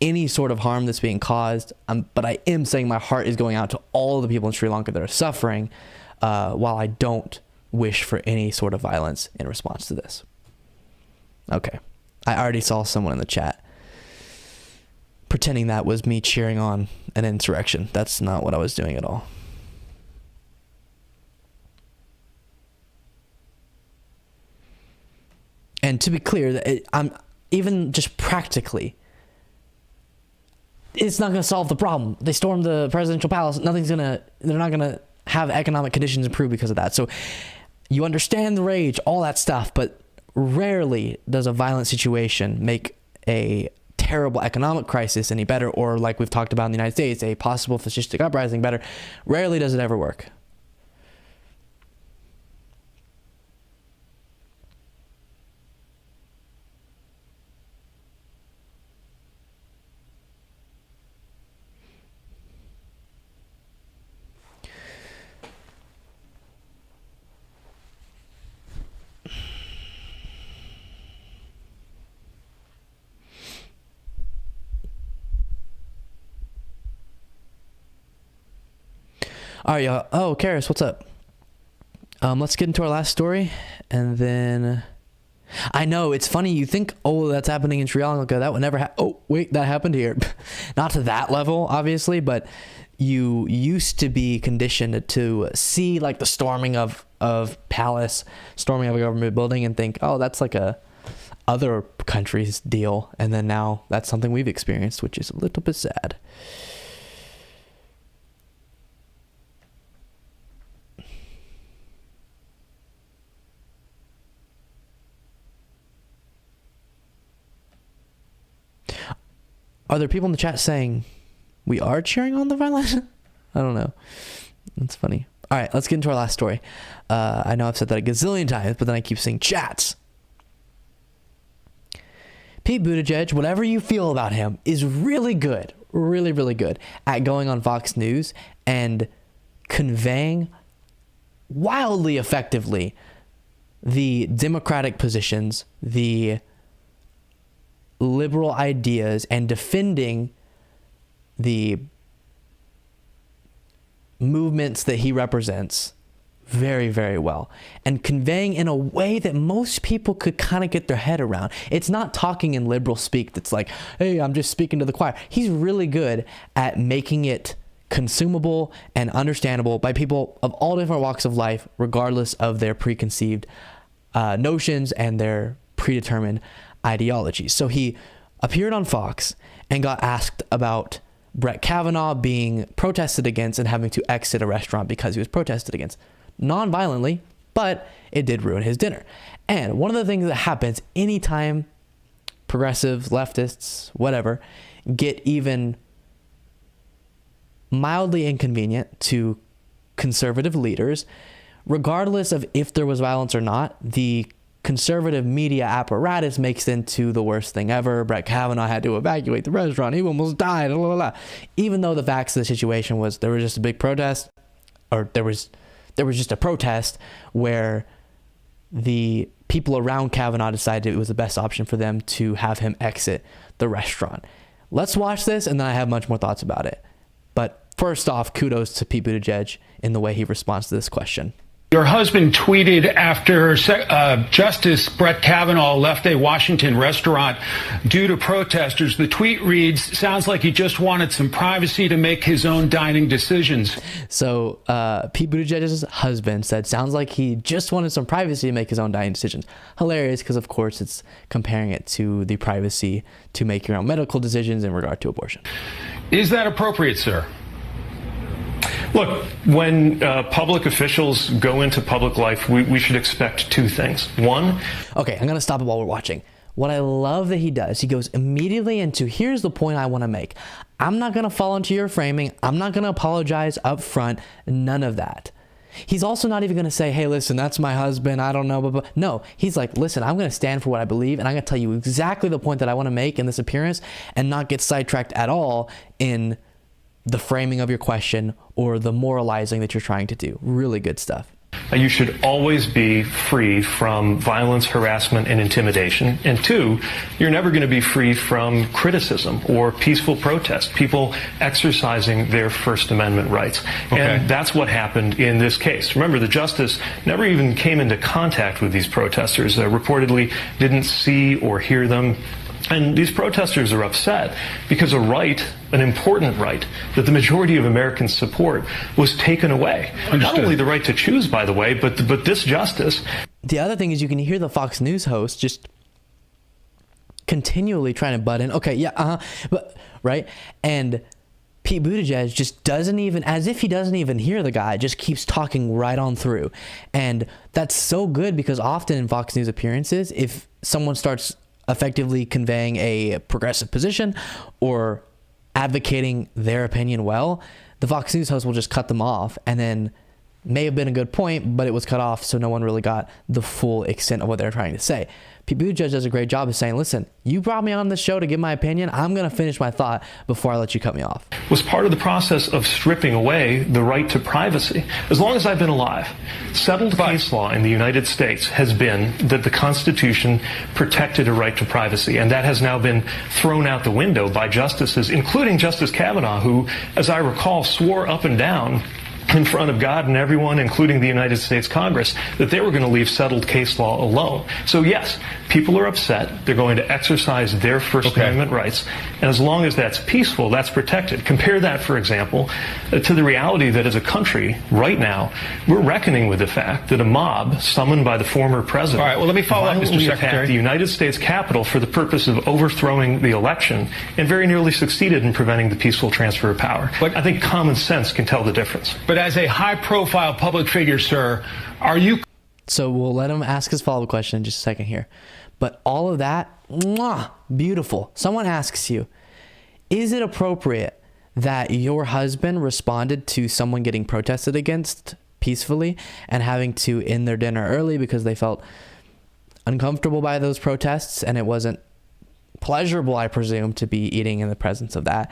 any sort of harm that's being caused. But I am saying my heart is going out to all the people in Sri Lanka that are suffering, while I don't wish for any sort of violence in response to this. Okay. I already saw someone in the chat pretending that was me cheering on an insurrection. That's not what I was doing at all. And to be clear, I'm even just practically, it's not going to solve the problem. They stormed the presidential palace. They're not going to have economic conditions improve because of that. So you understand the rage, all that stuff, but rarely does a violent situation make a terrible economic crisis any better, or like we've talked about in the United States, a possible fascistic uprising better. Rarely does it ever work. All right, y'all. Oh, Karis, what's up? Let's get into our last story, and then I know it's funny. You think, oh, that's happening in Sri Lanka. That would never happen. Oh, wait, that happened here. Not to that level, obviously, but you used to be conditioned to see like the storming of palace, storming of a government building, and think, oh, that's like a other country's deal. And then now that's something we've experienced, which is a little bit sad. Are there people in the chat saying we are cheering on the violence? I don't know. That's funny. All right, let's get into our last story. I know I've said that a gazillion times, but then I keep saying chats. Pete Buttigieg, whatever you feel about him, is really good, really, really good at going on Fox News and conveying wildly effectively the Democratic positions, the liberal ideas, and defending the movements that he represents very, very well, and conveying in a way that most people could kind of get their head around. It's not talking in liberal speak that's like, hey, I'm just speaking to the choir. He's really good at making it consumable and understandable by people of all different walks of life, regardless of their preconceived notions and their predetermined ideologies. So he appeared on Fox and got asked about Brett Kavanaugh being protested against and having to exit a restaurant because he was protested against. Non-violently, but it did ruin his dinner. And one of the things that happens anytime progressives, leftists, whatever, get even mildly inconvenient to conservative leaders, regardless of if there was violence or not, the conservative media apparatus makes it into the worst thing ever. Brett Kavanaugh had to evacuate the restaurant. He almost died. Blah, blah, blah. Even though the facts of the situation was there was just a big protest, or there was just a protest where the people around Kavanaugh decided it was the best option for them to have him exit the restaurant. Let's watch this, and then I have much more thoughts about it. But first off, kudos to Pete Buttigieg in the way he responds to this question. Your husband tweeted after Justice Brett Kavanaugh left a Washington restaurant due to protesters. The tweet reads, sounds like he just wanted some privacy to make his own dining decisions. So Pete Buttigieg's husband said, sounds like he just wanted some privacy to make his own dining decisions. Hilarious, because of course it's comparing it to the privacy to make your own medical decisions in regard to abortion. Is that appropriate, sir? Look, when public officials go into public life, we should expect two things. One. Okay, I'm going to stop it while we're watching. What I love that he does, he goes immediately into, here's the point I want to make. I'm not going to fall into your framing. I'm not going to apologize up front. None of that. He's also not even going to say, hey, listen, that's my husband. I don't know. Blah, blah. No, he's like, listen, I'm going to stand for what I believe, and I'm going to tell you exactly the point that I want to make in this appearance and not get sidetracked at all in the framing of your question or the moralizing that you're trying to do. Really good stuff. You should always be free from violence, harassment, and intimidation. And two, you're never going to be free from criticism or peaceful protest, people exercising their First Amendment rights. Okay. And that's what happened in this case. Remember, the justice never even came into contact with these protesters, reportedly didn't see or hear them. And these protesters are upset because a right, an important right, that the majority of Americans support was taken away. Not only the right to choose, by the way, but this justice. The other thing is you can hear the Fox News host just continually trying to butt in. Okay, yeah, but right? And Pete Buttigieg just doesn't even, as if he doesn't even hear the guy, just keeps talking right on through. And that's so good because often in Fox News appearances, if someone starts effectively conveying a progressive position or advocating their opinion well, the Fox News host will just cut them off, and then may have been a good point, but it was cut off, so no one really got the full extent of what they're trying to say. Pete Buttigieg does a great job of saying, listen, you brought me on this show to give my opinion. I'm going to finish my thought before I let you cut me off. Was part of the process of stripping away the right to privacy. As long as I've been alive, settled case law in the United States has been that the Constitution protected a right to privacy, and that has now been thrown out the window by justices, including Justice Kavanaugh, who, as I recall, swore up and down in front of God and everyone, including the United States Congress, that they were going to leave settled case law alone. So yes, people are upset. They're going to exercise their First Amendment rights. And as long as that's peaceful, that's protected. Compare that, for example, to the reality that as a country, right now, we're reckoning with the fact that a mob summoned by the former president All right, well, let me follow up, Mr. violently Secretary. attacked the United States Capitol for the purpose of overthrowing the election and very nearly succeeded in preventing the peaceful transfer of power. But I think common sense can tell the difference. But as a high-profile public figure, sir, are you... So we'll let him ask his follow-up question in just a second here. But all of that, beautiful. Someone asks you, is it appropriate that your husband responded to someone getting protested against peacefully and having to end their dinner early because they felt uncomfortable by those protests and it wasn't pleasurable, I presume, to be eating in the presence of that?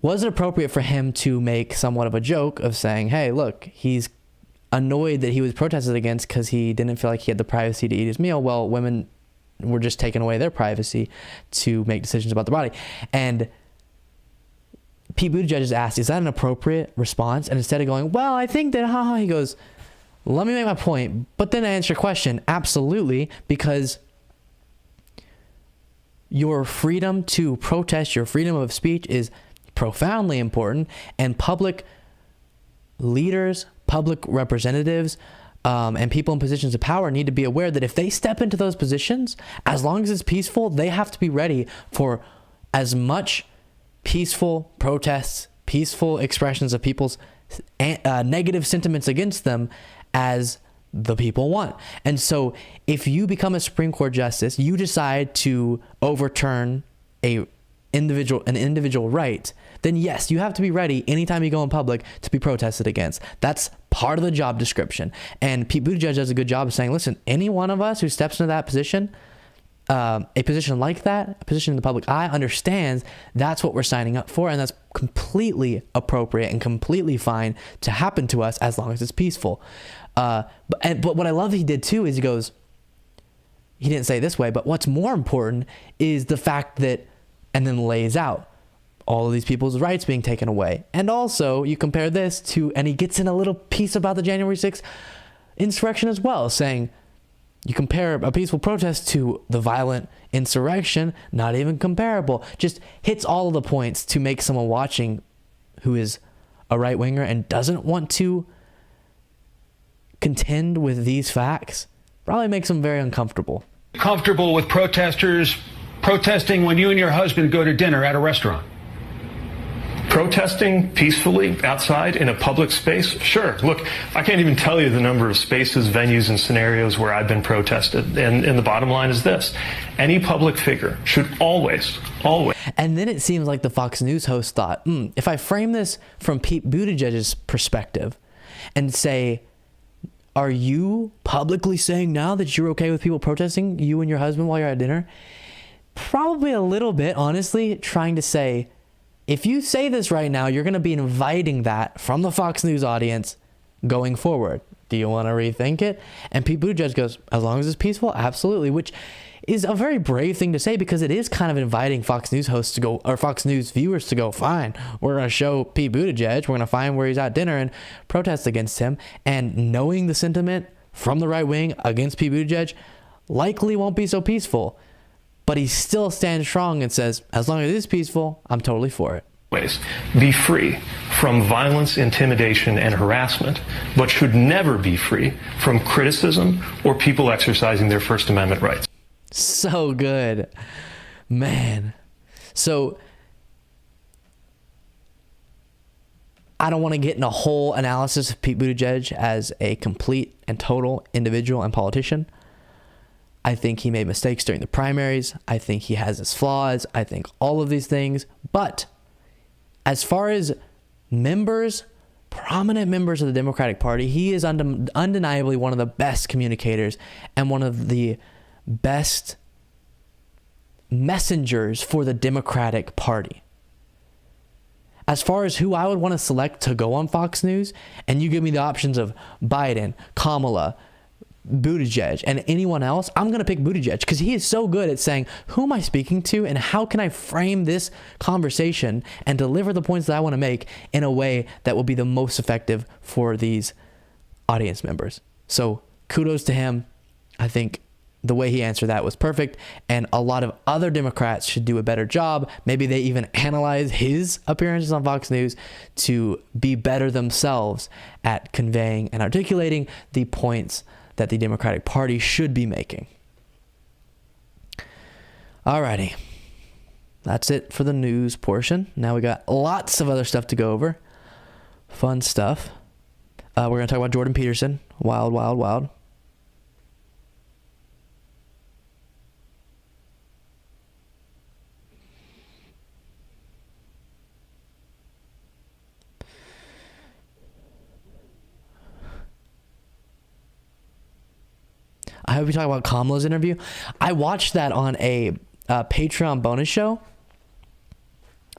Was it appropriate for him to make somewhat of a joke of saying, hey, look, he's annoyed that he was protested against because he didn't feel like he had the privacy to eat his meal? Well, women were just taking away their privacy to make decisions about their body. And Pete Buttigieg is asked, is that an appropriate response? And instead of going, well, I think that, he goes, let me make my point, but then answer your question. Absolutely, because your freedom to protest, your freedom of speech is profoundly important, and public leaders, public representatives, and people in positions of power need to be aware that if they step into those positions, as long as it's peaceful, they have to be ready for as much peaceful protests, peaceful expressions of people's negative sentiments against them as the people want. And so if you become a Supreme Court justice, you decide to overturn an individual right, then yes, you have to be ready anytime you go in public to be protested against. That's part of the job description. And Pete Buttigieg does a good job of saying, listen, any one of us who steps into that position, a position like that, a position in the public eye, understands that's what we're signing up for, and that's completely appropriate and completely fine to happen to us as long as it's peaceful. But what I love he did too is he goes, he didn't say it this way, but what's more important is the fact that, and then lays out all of these people's rights being taken away. And also you compare this to, and he gets in a little piece about the January 6th insurrection as well, saying you compare a peaceful protest to the violent insurrection, not even comparable. Just hits all of the points to make someone watching who is a right winger and doesn't want to contend with these facts, probably makes them very uncomfortable. Comfortable with protesters protesting when you and your husband go to dinner at a restaurant? Protesting peacefully outside in a public space? Sure. Look, I can't even tell you the number of spaces, venues, and scenarios where I've been protested. And the bottom line is this. Any public figure should always. And then it seems like the Fox News host thought, if I frame this from Pete Buttigieg's perspective and say, are you publicly saying now that you're okay with people protesting you and your husband while you're at dinner? Probably a little bit, honestly, trying to say, if you say this right now, you're going to be inviting that from the Fox News audience going forward. Do you want to rethink it? And Pete Buttigieg goes, as long as it's peaceful, absolutely, which is a very brave thing to say because it is kind of inviting Fox News hosts to go, or Fox News viewers to go, fine, we're going to show Pete Buttigieg, we're going to find where he's at dinner and protest against him. And knowing the sentiment from the right wing against Pete Buttigieg likely won't be so peaceful. But he still stands strong and says, as long as it is peaceful, I'm totally for it. Be free from violence, intimidation, and harassment, but should never be free from criticism or people exercising their First Amendment rights. So good, man. So I don't want to get in a whole analysis of Pete Buttigieg as a complete and total individual and politician. I think he made mistakes during the primaries. I think he has his flaws. I think all of these things. But as far as members, prominent members of the Democratic Party, he is undeniably one of the best communicators and one of the best messengers for the Democratic Party. As far as who I would want to select to go on Fox News, and you give me the options of Biden, Kamala, Buttigieg and anyone else, I'm going to pick Buttigieg because he is so good at saying, who am I speaking to and how can I frame this conversation and deliver the points that I want to make in a way that will be the most effective for these audience members. So kudos to him. I think the way he answered that was perfect, and a lot of other Democrats should do a better job. Maybe they even analyze his appearances on Fox News to be better themselves at conveying and articulating the points that the Democratic Party should be making. Alrighty. That's it for the news portion. Now we got lots of other stuff to go over. Fun stuff. We're going to talk about Jordan Peterson. Wild, wild, wild. I hope you talk about Kamala's interview. I watched that on a Patreon bonus show.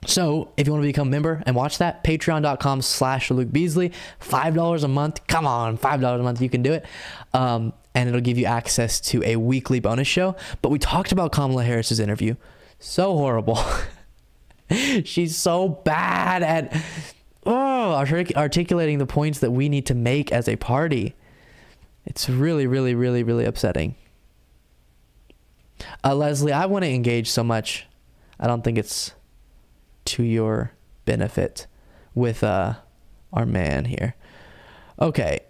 So if you want to become a member and watch that, patreon.com/Luke Beasley, $5 a month. Come on, $5 a month. You can do it. And it'll give you access to a weekly bonus show. But we talked about Kamala Harris's interview. So horrible. She's so bad at articulating the points that we need to make as a party. It's really, really, really, really upsetting. Leslie, I want to engage so much. I don't think it's to your benefit with our man here. Okay.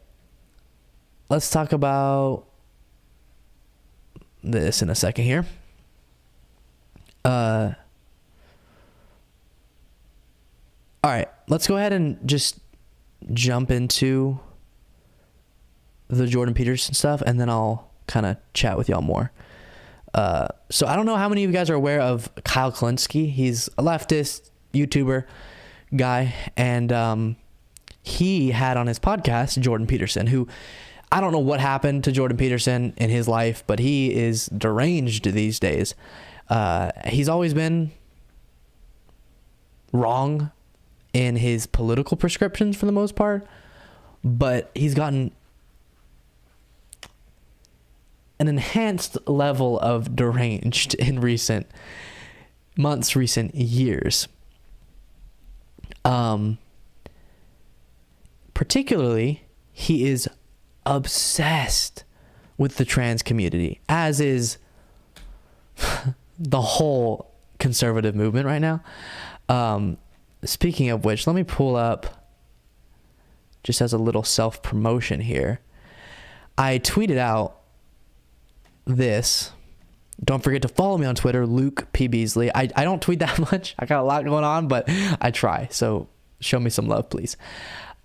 Let's talk about this in a second here. All right. Let's go ahead and just jump into the Jordan Peterson stuff, and then I'll kind of chat with y'all more. So I don't know how many of you guys are aware of Kyle Kulinski. He's a leftist YouTuber guy, and he had on his podcast Jordan Peterson, who I don't know what happened to Jordan Peterson in his life, but he is deranged these days. He's always been wrong in his political prescriptions for the most part, but he's gotten an enhanced level of deranged in recent months, recent years. Particularly, he is obsessed with the trans community, as is the whole conservative movement right now. Speaking of which, let me pull up, just as a little self-promotion here, I tweeted out this. Don't forget to follow me on Twitter, Luke P. Beasley. I don't tweet that much. I got a lot going on, but I try. So show me some love, please.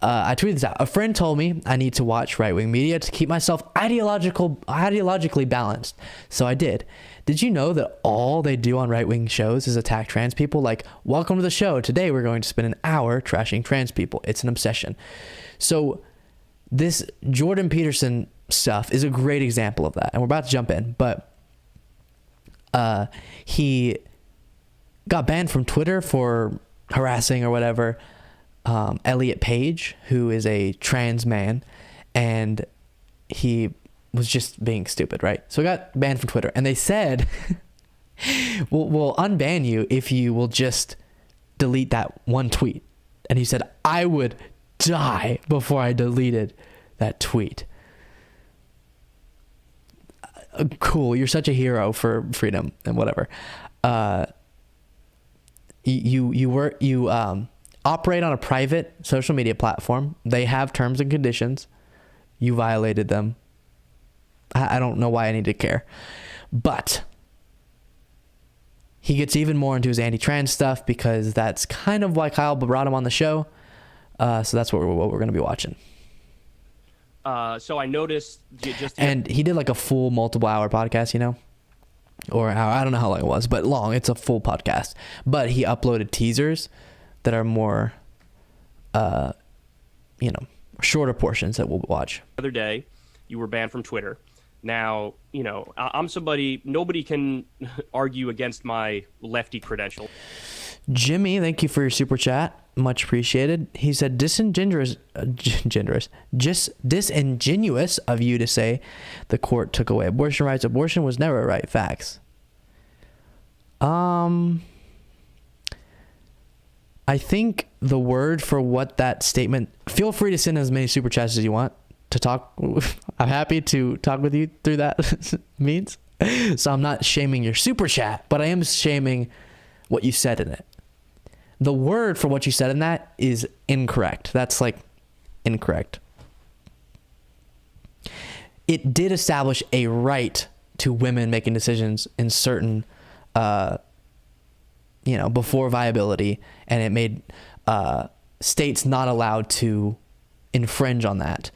I tweeted this out. A friend told me I need to watch right-wing media to keep myself ideologically balanced. So I did. Did you know that all they do on right-wing shows is attack trans people? Like, welcome to the show. Today we're going to spend an hour trashing trans people. It's an obsession. So this Jordan Peterson stuff is a great example of that, and we're about to jump in, but he got banned from Twitter for harassing or whatever Elliot Page, who is a trans man, and he was just being stupid, right? So he got banned from Twitter, and they said we'll unban you if you will just delete that one tweet. And he said, I would die before I deleted that tweet. Cool, you're such a hero for freedom and whatever. You operate on a private social media platform. They have terms and conditions. You violated them. I don't know why I need to care. But he gets even more into his anti-trans stuff because that's kind of why Kyle brought him on the show. So that's what we're going to be watching. So I noticed and he did like a full multiple hour podcast, you know, or I don't know how long it was, but long. It's a full podcast, but he uploaded teasers that are more, shorter portions that we'll watch. The other day, you were banned from Twitter. Now, I'm somebody, nobody can argue against my lefty credential. Jimmy, thank you for your super chat. much appreciated. He said, disingenuous of you to say the court took away abortion rights. Abortion was never a right. Facts. I think the word for what that statement, feel free to send as many super chats as you want to talk. I'm happy to talk with you through that means. So I'm not shaming your super chat, but I am shaming what you said in it. The word for what you said in that is incorrect. That's like incorrect. It did establish a right to women making decisions in certain, before viability, and it made states not allowed to infringe on that.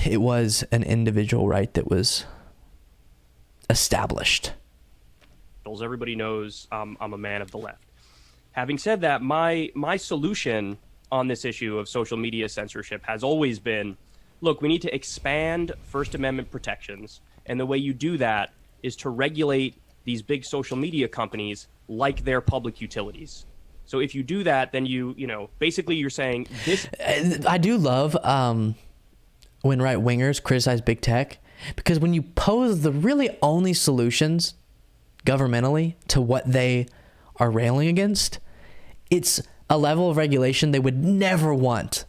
It was an individual right that was established. Everybody knows I'm a man of the left. Having said that, my solution on this issue of social media censorship has always been, look, we need to expand First Amendment protections, and the way you do that is to regulate these big social media companies like they're public utilities. So if you do that, then basically you're saying this. I do love when right-wingers criticize big tech, because when you pose the really only solutions governmentally to what they are railing against, it's a level of regulation they would never want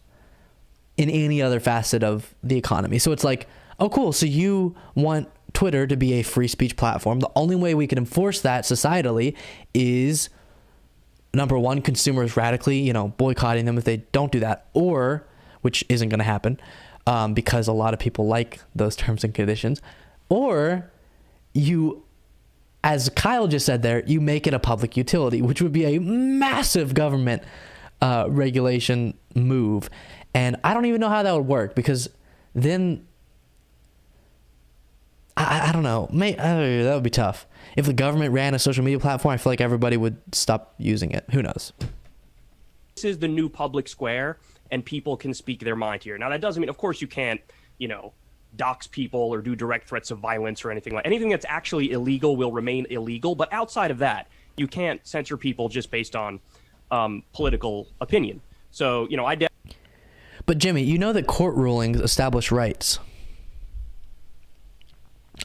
in any other facet of the economy. So it's like, oh, cool. So you want Twitter to be a free speech platform. The only way we can enforce that societally is, number one, consumers radically, boycotting them if they don't do that, or, which isn't going to happen, because a lot of people like those terms and conditions, or you, as Kyle just said there, you make it a public utility, which would be a massive government regulation move. And I don't even know how that would work, because then I don't know. That would be tough. If the government ran a social media platform, I feel like everybody would stop using it. Who knows? This is the new public square, and people can speak their mind here. Now, that doesn't mean, of course, you can't, dox people or do direct threats of violence or anything that's actually illegal will remain illegal. But outside of that, you can't censor people just based on political opinion. So, But Jimmy, you know that court rulings establish rights.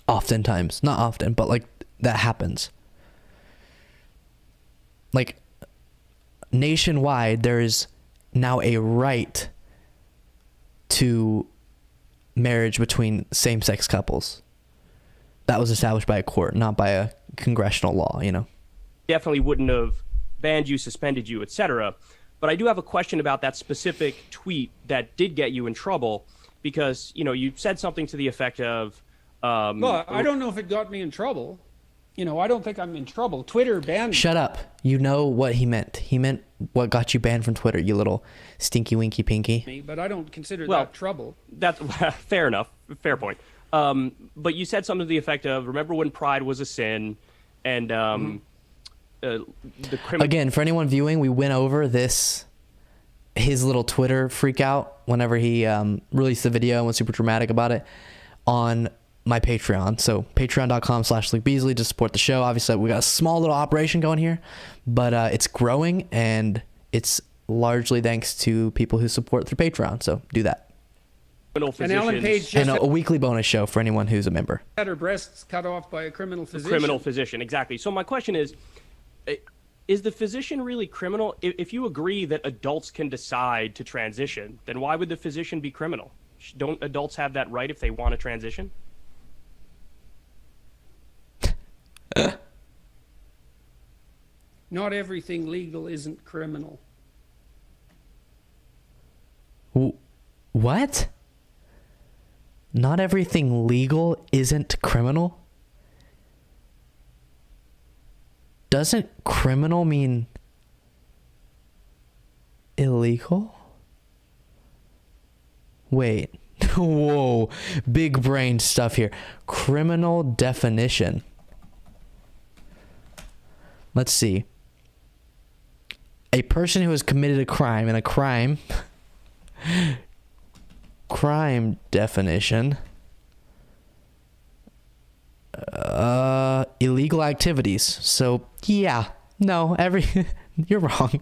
Oftentimes, not often, but that happens. Nationwide, there is now a right to marriage between same-sex couples. That was established by a court, not by a congressional law, Definitely wouldn't have banned you, suspended you, etc. But I do have a question about that specific tweet that did get you in trouble, because, you said something to the effect of, well, I don't know if it got me in trouble. I don't think I'm in trouble. Twitter banned me. Shut up. You know what he meant. He meant what got you banned from Twitter, you little stinky winky pinky. But I don't consider that trouble. That's fair enough. Fair point. But you said something to the effect of, remember when pride was a sin, and the criminal... Again, for anyone viewing, we went over his little Twitter freak out whenever he released the video and was super dramatic about it on my Patreon. So patreon.com/LukeBeasley to support the show. Obviously, we got a small little operation going here, but it's growing, and it's largely thanks to people who support through Patreon. So do that. And Ellen Page just and a weekly bonus show for anyone who's a member. Had her breasts cut off by a criminal physician. Criminal physician, exactly. So my question is the physician really criminal? If you agree that adults can decide to transition, then why would the physician be criminal? Don't adults have that right if they want to transition? Not everything legal isn't criminal. What? Not everything legal isn't criminal? Doesn't criminal mean illegal? Wait. Whoa. Big brain stuff here. Criminal definition. Let's see. A person who has committed a crime, and a crime definition, illegal activities. So yeah, no, you're wrong.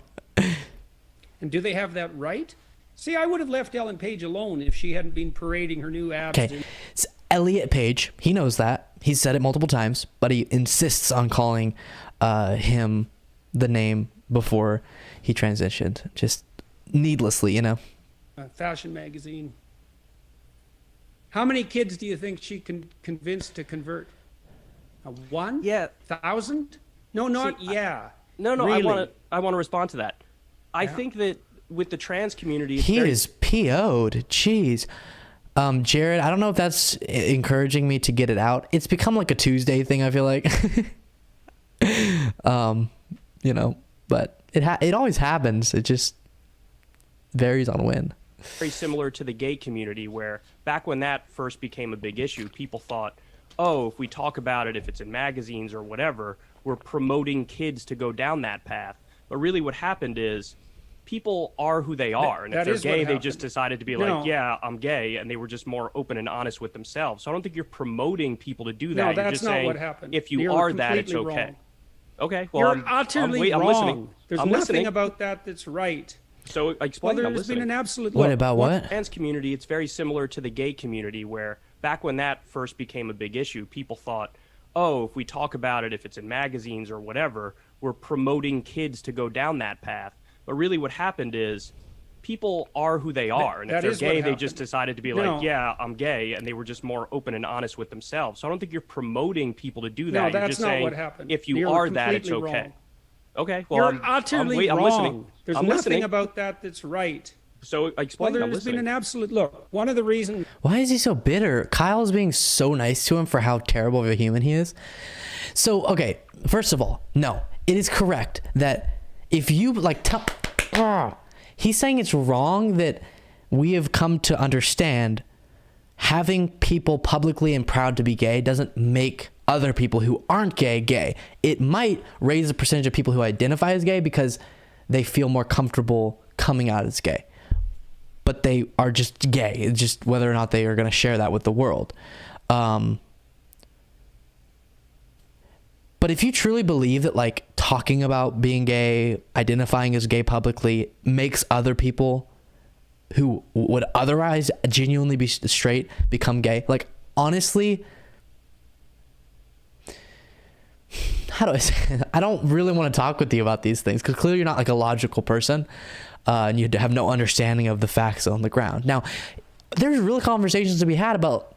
And do they have that right? See, I would have left Ellen Page alone if she hadn't been parading her new abs. Okay. So Elliot Page, he knows that. He's said it multiple times, but he insists on calling him the name before he transitioned. Just needlessly, you know. Fashion magazine. How many kids do you think she can convince to convert? 1? Yeah. 1,000? No, not yeah. No, really. I want to respond to that. I think that with the trans community, He is PO'd. Jeez. Jared, I don't know if that's encouraging me to get it out. It's become like a Tuesday thing, I feel like. You know, but it always happens. It just varies on when. very similar to the gay community, where back when that first became a big issue, people thought, oh, if we talk about it, if it's in magazines or whatever, we're promoting kids to go down that path. But really what happened is people are who they are. And if they're gay, they just decided to be like, yeah, I'm gay. And they were just more open and honest with themselves. So I don't think you're promoting people to do that. No, You're that's just not saying, what happened. if you You're are that, it's completely okay. wrong. Okay, well, You're utterly I'm wrong. listening. There's I'm nothing listening. about that that's right. So explain. Well, I'm there's been listening. an absolute... What look, about what? Trans community, it's very similar to the gay community, where back when that first became a big issue, people thought, oh, if we talk about it, if it's in magazines or whatever, we're promoting kids to go down that path. But really what happened is people are who they are. And if That they're is what gay, they happened. just decided to be No. like, yeah, I'm gay. And they were just more open and honest with themselves. So I don't think you're promoting people to do that. No, You're that's just not saying, what happened. if you You're are that, it's completely okay. wrong. Okay, well, You're utterly I'm wrong. listening. There's I'm nothing listening. about that that's right. So explain. Well, I'm there's been listening. an absolute... Look, one of the reasons... Why is he so bitter? Kyle's being so nice to him for how terrible of a human he is. So, okay, first of all, no, it is correct that if you like tell... he's saying it's wrong that we have come to understand having people publicly and proud to be gay doesn't make other people who aren't gay. It might raise the percentage of people who identify as gay because they feel more comfortable coming out as gay. But they are just gay. It's just whether or not they are going to share that with the world. But if you truly believe that like talking about being gay, identifying as gay publicly makes other people who would otherwise genuinely be straight become gay, like honestly, how do I say it? I don't really want to talk with you about these things because clearly you're not like a logical person, and you have no understanding of the facts on the ground. Now, there's real conversations to be had about,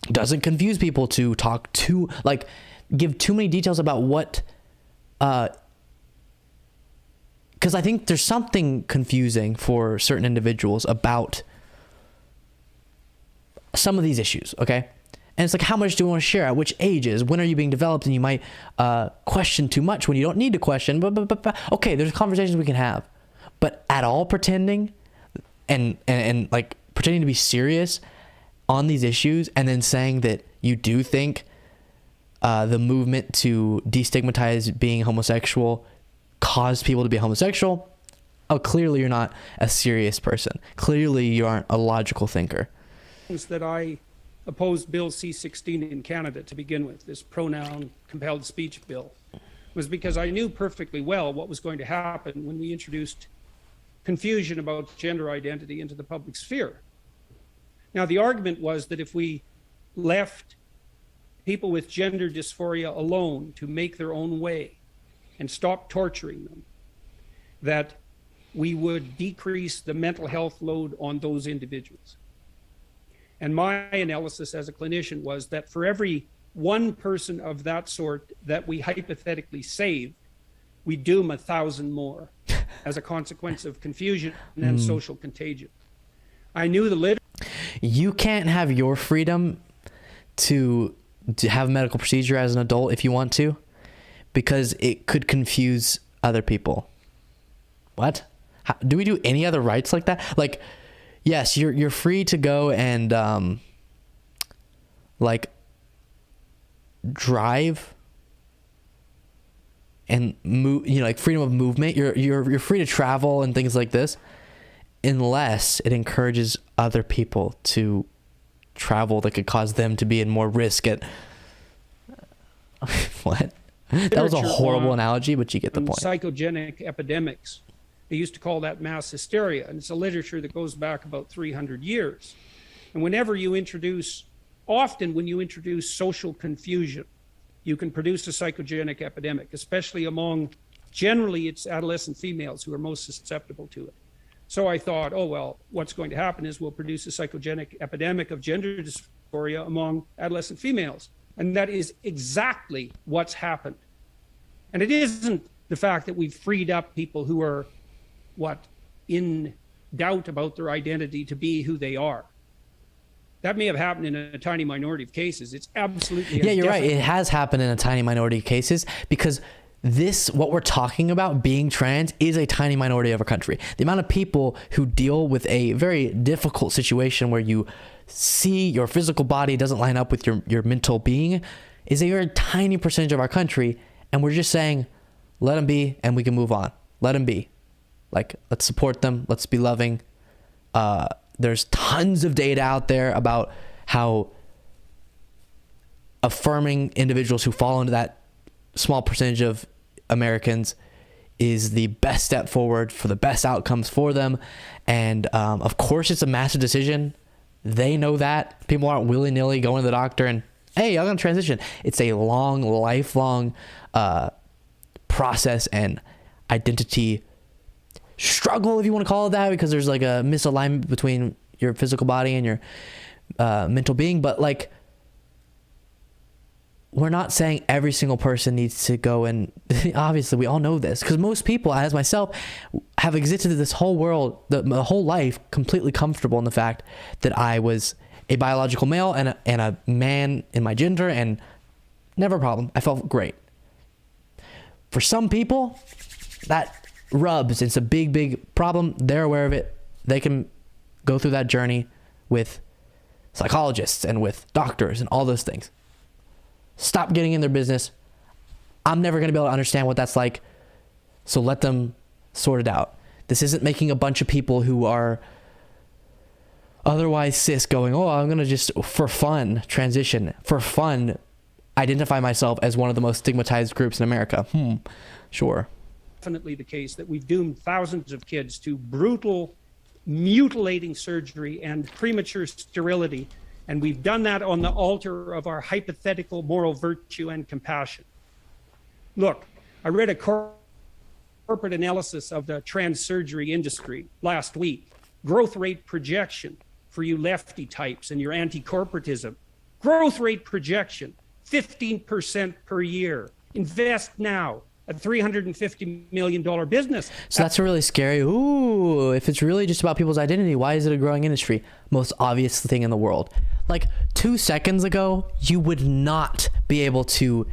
doesn't confuse people to talk too, like give too many details about what, because I think there's something confusing for certain individuals about some of these issues, okay? And it's like, how much do we want to share? At which ages? When are you being developed? And you might question too much when you don't need to question. But okay, there's conversations we can have. But at all pretending and like pretending to be serious on these issues and then saying that you do think the movement to destigmatize being homosexual caused people to be homosexual, oh, clearly you're not a serious person. Clearly you aren't a logical thinker. that I opposed Bill C-16 in Canada to begin with, this pronoun compelled speech bill, was because I knew perfectly well what was going to happen when we introduced confusion about gender identity into the public sphere. Now, the argument was that if we left people with gender dysphoria alone to make their own way and stop torturing them, that we would decrease the mental health load on those individuals. And my analysis as a clinician was that for every one person of that sort that we hypothetically save, we doom 1,000 more as a consequence of confusion and social contagion. I knew the You can't have your freedom to have a medical procedure as an adult if you want to, because it could confuse other people. What? Do we do any other rights like that? Like, yes, you're free to go and like drive and move, you know, like freedom of movement. You're free to travel and things like this, unless it encourages other people to travel that could cause them to be in more risk at what? That was a horrible analogy, but you get the point. Psychogenic epidemics They used to call that mass hysteria, and it's a literature that goes back about 300 years. And often when you introduce social confusion, you can produce a psychogenic epidemic, especially among, generally it's adolescent females who are most susceptible to it. So I thought, oh, well, what's going to happen is we'll produce a psychogenic epidemic of gender dysphoria among adolescent females. And that is exactly what's happened. And it isn't the fact that we've freed up people who are, in doubt about their identity to be who they are. That may have happened in a tiny minority of cases. It's absolutely... Yeah, you're right. It has happened in a tiny minority of cases because what we're talking about, being trans, is a tiny minority of our country. The amount of people who deal with a very difficult situation where you see your physical body doesn't line up with your mental being is a very tiny percentage of our country. And we're just saying, let them be and we can move on. Let them be. Like, let's support them. Let's be loving. There's tons of data out there about how affirming individuals who fall into that small percentage of Americans is the best step forward for the best outcomes for them. And of course, it's a massive decision. They know that. People aren't willy-nilly going to the doctor and, hey, I'm going to transition. It's a long, lifelong process and identity struggle, if you want to call it that, because there's like a misalignment between your physical body and your mental being. But like, we're not saying every single person needs to go, and obviously we all know this because most people, as myself, have existed in this whole world, the whole life, completely comfortable in the fact that I was a biological male and a man in my gender, and never a problem. I felt great. For some people, that rubs. It's a big problem. They're aware of it. They can go through that journey with psychologists and with doctors and all those things. Stop getting in their business. I'm never going to be able to understand what that's like. So let them sort it out. This isn't making a bunch of people who are otherwise cis going, oh, I'm going to just, for fun, transition. For fun, identify myself as one of the most stigmatized groups in America. Sure. Definitely the case that we've doomed thousands of kids to brutal, mutilating surgery and premature sterility. And we've done that on the altar of our hypothetical moral virtue and compassion. Look, I read a corporate analysis of the trans surgery industry last week. Growth rate projection for you lefty types and your anti-corporatism. Growth rate projection, 15% per year. Invest now. A $350 million business. So that's really scary. Ooh, if it's really just about people's identity, why is it a growing industry? Most obvious thing in the world. Like 2 seconds ago, you would not be able to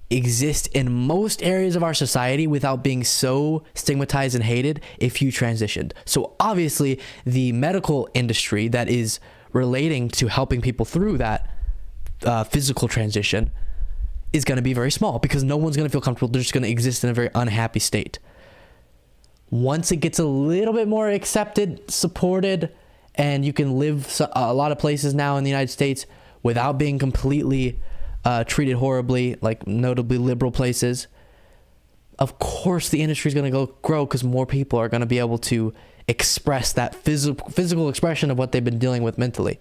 exist in most areas of our society without being so stigmatized and hated if you transitioned. So obviously, the medical industry that is relating to helping people through that physical transition is going to be very small because no one's going to feel comfortable. They're just going to exist in a very unhappy state. Once it gets a little bit more accepted, supported, and you can live a lot of places now in the United States without being completely treated horribly, like notably liberal places, of course the industry is going to grow because more people are going to be able to express that physical expression of what they've been dealing with mentally.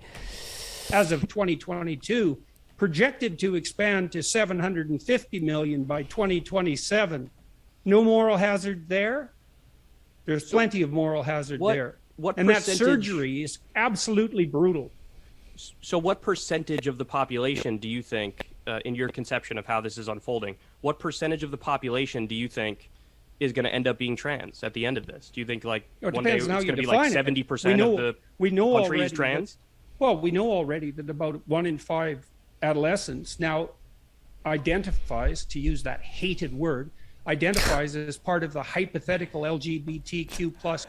As of 2022, projected to expand to 750 million by 2027. No moral hazard there? There's plenty of moral hazard there. And that surgery is absolutely brutal. So what percentage of the population do you think, in your conception of how this is unfolding, what percentage of the population do you think is going to end up being trans at the end of this? Do you think like one day it's going to be like 70% of the country is trans? Well, we know already that about 1 in 5 adolescents now identifies, to use that hated word, identifies as part of the hypothetical LGBTQ plus.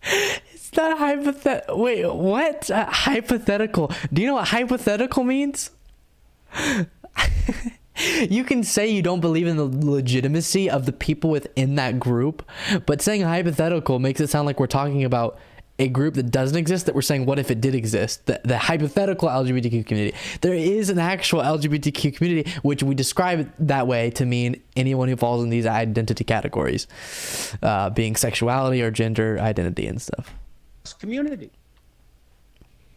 It's not hypothetical. Wait, what? Hypothetical. Do you know what hypothetical means? You can say you don't believe in the legitimacy of the people within that group, but saying hypothetical makes it sound like we're talking about a group that doesn't exist that we're saying, what if it did exist? The hypothetical LGBTQ community. There is an actual LGBTQ community, which we describe it that way to mean anyone who falls in these identity categories, being sexuality or gender identity and stuff. Community.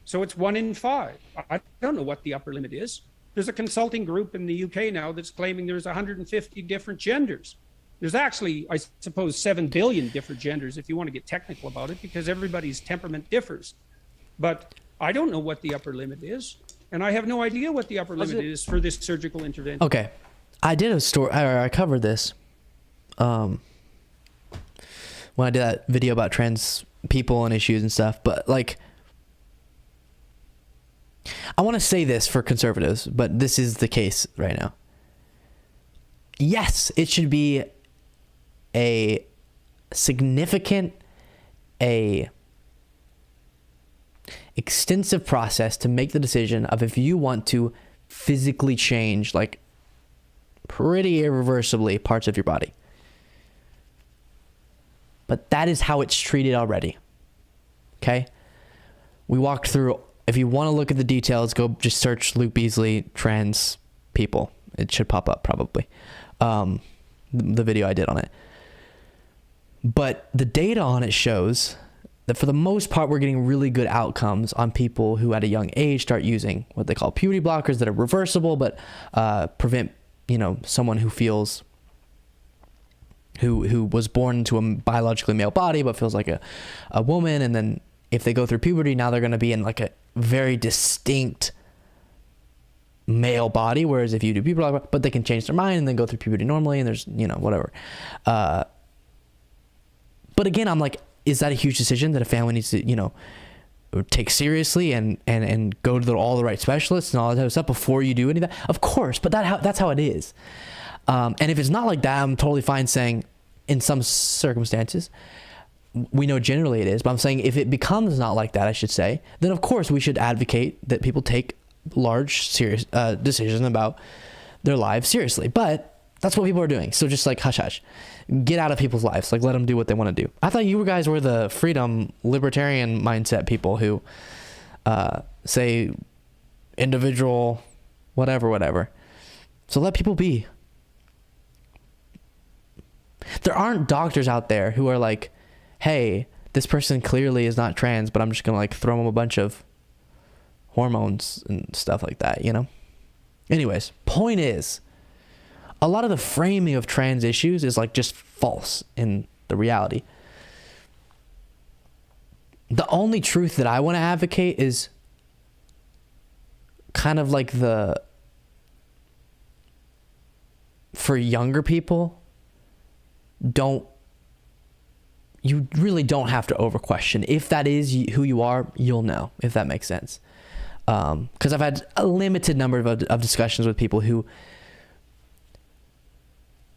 So it's 1 in 5. I don't know what the upper limit is. There's a consulting group in the UK now that's claiming there's 150 different genders. There's actually, I suppose, 7 billion different genders if you want to get technical about it, because everybody's temperament differs. But I don't know what the upper limit is, and I have no idea what the upper limit is for this surgical intervention. Okay. I did a story, I covered this when I did that video about trans people and issues and stuff, but like, I want to say this for conservatives, but this is the case right now. Yes, it should be a significant, extensive process to make the decision of if you want to physically change, like pretty irreversibly, parts of your body. But that is how it's treated already. Okay? We walked through, if you want to look at the details, go just search Luke Beasley trans people. It should pop up probably. The video I did on it. But the data on it shows that for the most part, we're getting really good outcomes on people who at a young age start using what they call puberty blockers that are reversible, but prevent, someone who feels, who was born into a biologically male body, but feels like a woman. And then if they go through puberty, now they're going to be in like a very distinct male body. Whereas if you do puberty blocker, but they can change their mind and then go through puberty normally, and there's, whatever. But again, I'm like, is that a huge decision that a family needs to, take seriously and go to all the right specialists and all that type of stuff before you do any of that? Of course, but that's how it is. And if it's not like that, I'm totally fine saying in some circumstances, we know generally it is, but I'm saying if it becomes not like that, I should say, then of course we should advocate that people take large, serious decisions about their lives seriously. But that's what people are doing. So just like hush hush, get out of people's lives. Like let them do what they want to do. I thought you guys were the freedom libertarian mindset people who say individual whatever. So let people be. There aren't doctors out there who are like, hey, this person clearly is not trans, but I'm just gonna like throw them a bunch of hormones and stuff like that, Anyways, point is, a lot of the framing of trans issues is like just false in the reality. The only truth that I want to advocate is kind of like for younger people, you really don't have to over question. If that is who you are, you'll know, if that makes sense. Because I've had a limited number of discussions with people who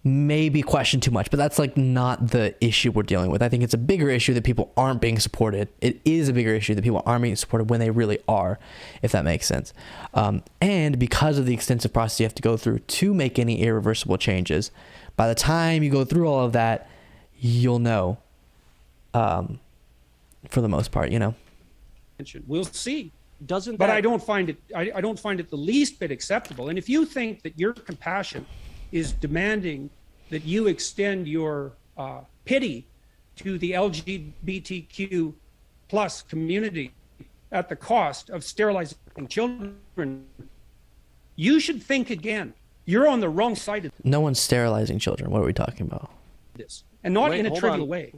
maybe question too much, but that's like not the issue we're dealing with. I think it's a bigger issue that people aren't being supported. It is a bigger issue that people aren't being supported when they really are, if that makes sense. And because of the extensive process you have to go through to make any irreversible changes, by the time you go through all of that, you'll know, for the most part, We'll see. But I don't find it. I don't find it the least bit acceptable. And if you think that your compassion is demanding that you extend your pity to the LGBTQ plus community at the cost of sterilizing children, you should think again. You're on the wrong side of No one's sterilizing children. What are we talking about? this, and not in a trivial way.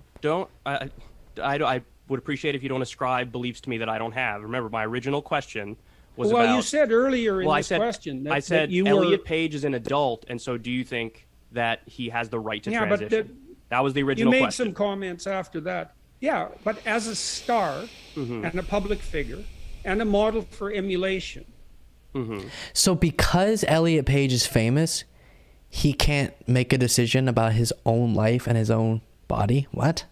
I would appreciate if you don't ascribe beliefs to me that I don't have. Remember, my original question was about... Well, you said earlier in this question that, I said that you Elliot Page is an adult, and so do you think that he has the right to transition? That was the original question. You made some comments after that. Yeah, but as a star and a public figure and a model for emulation. So because Elliot Page is famous, he can't make a decision about his own life and his own body? What?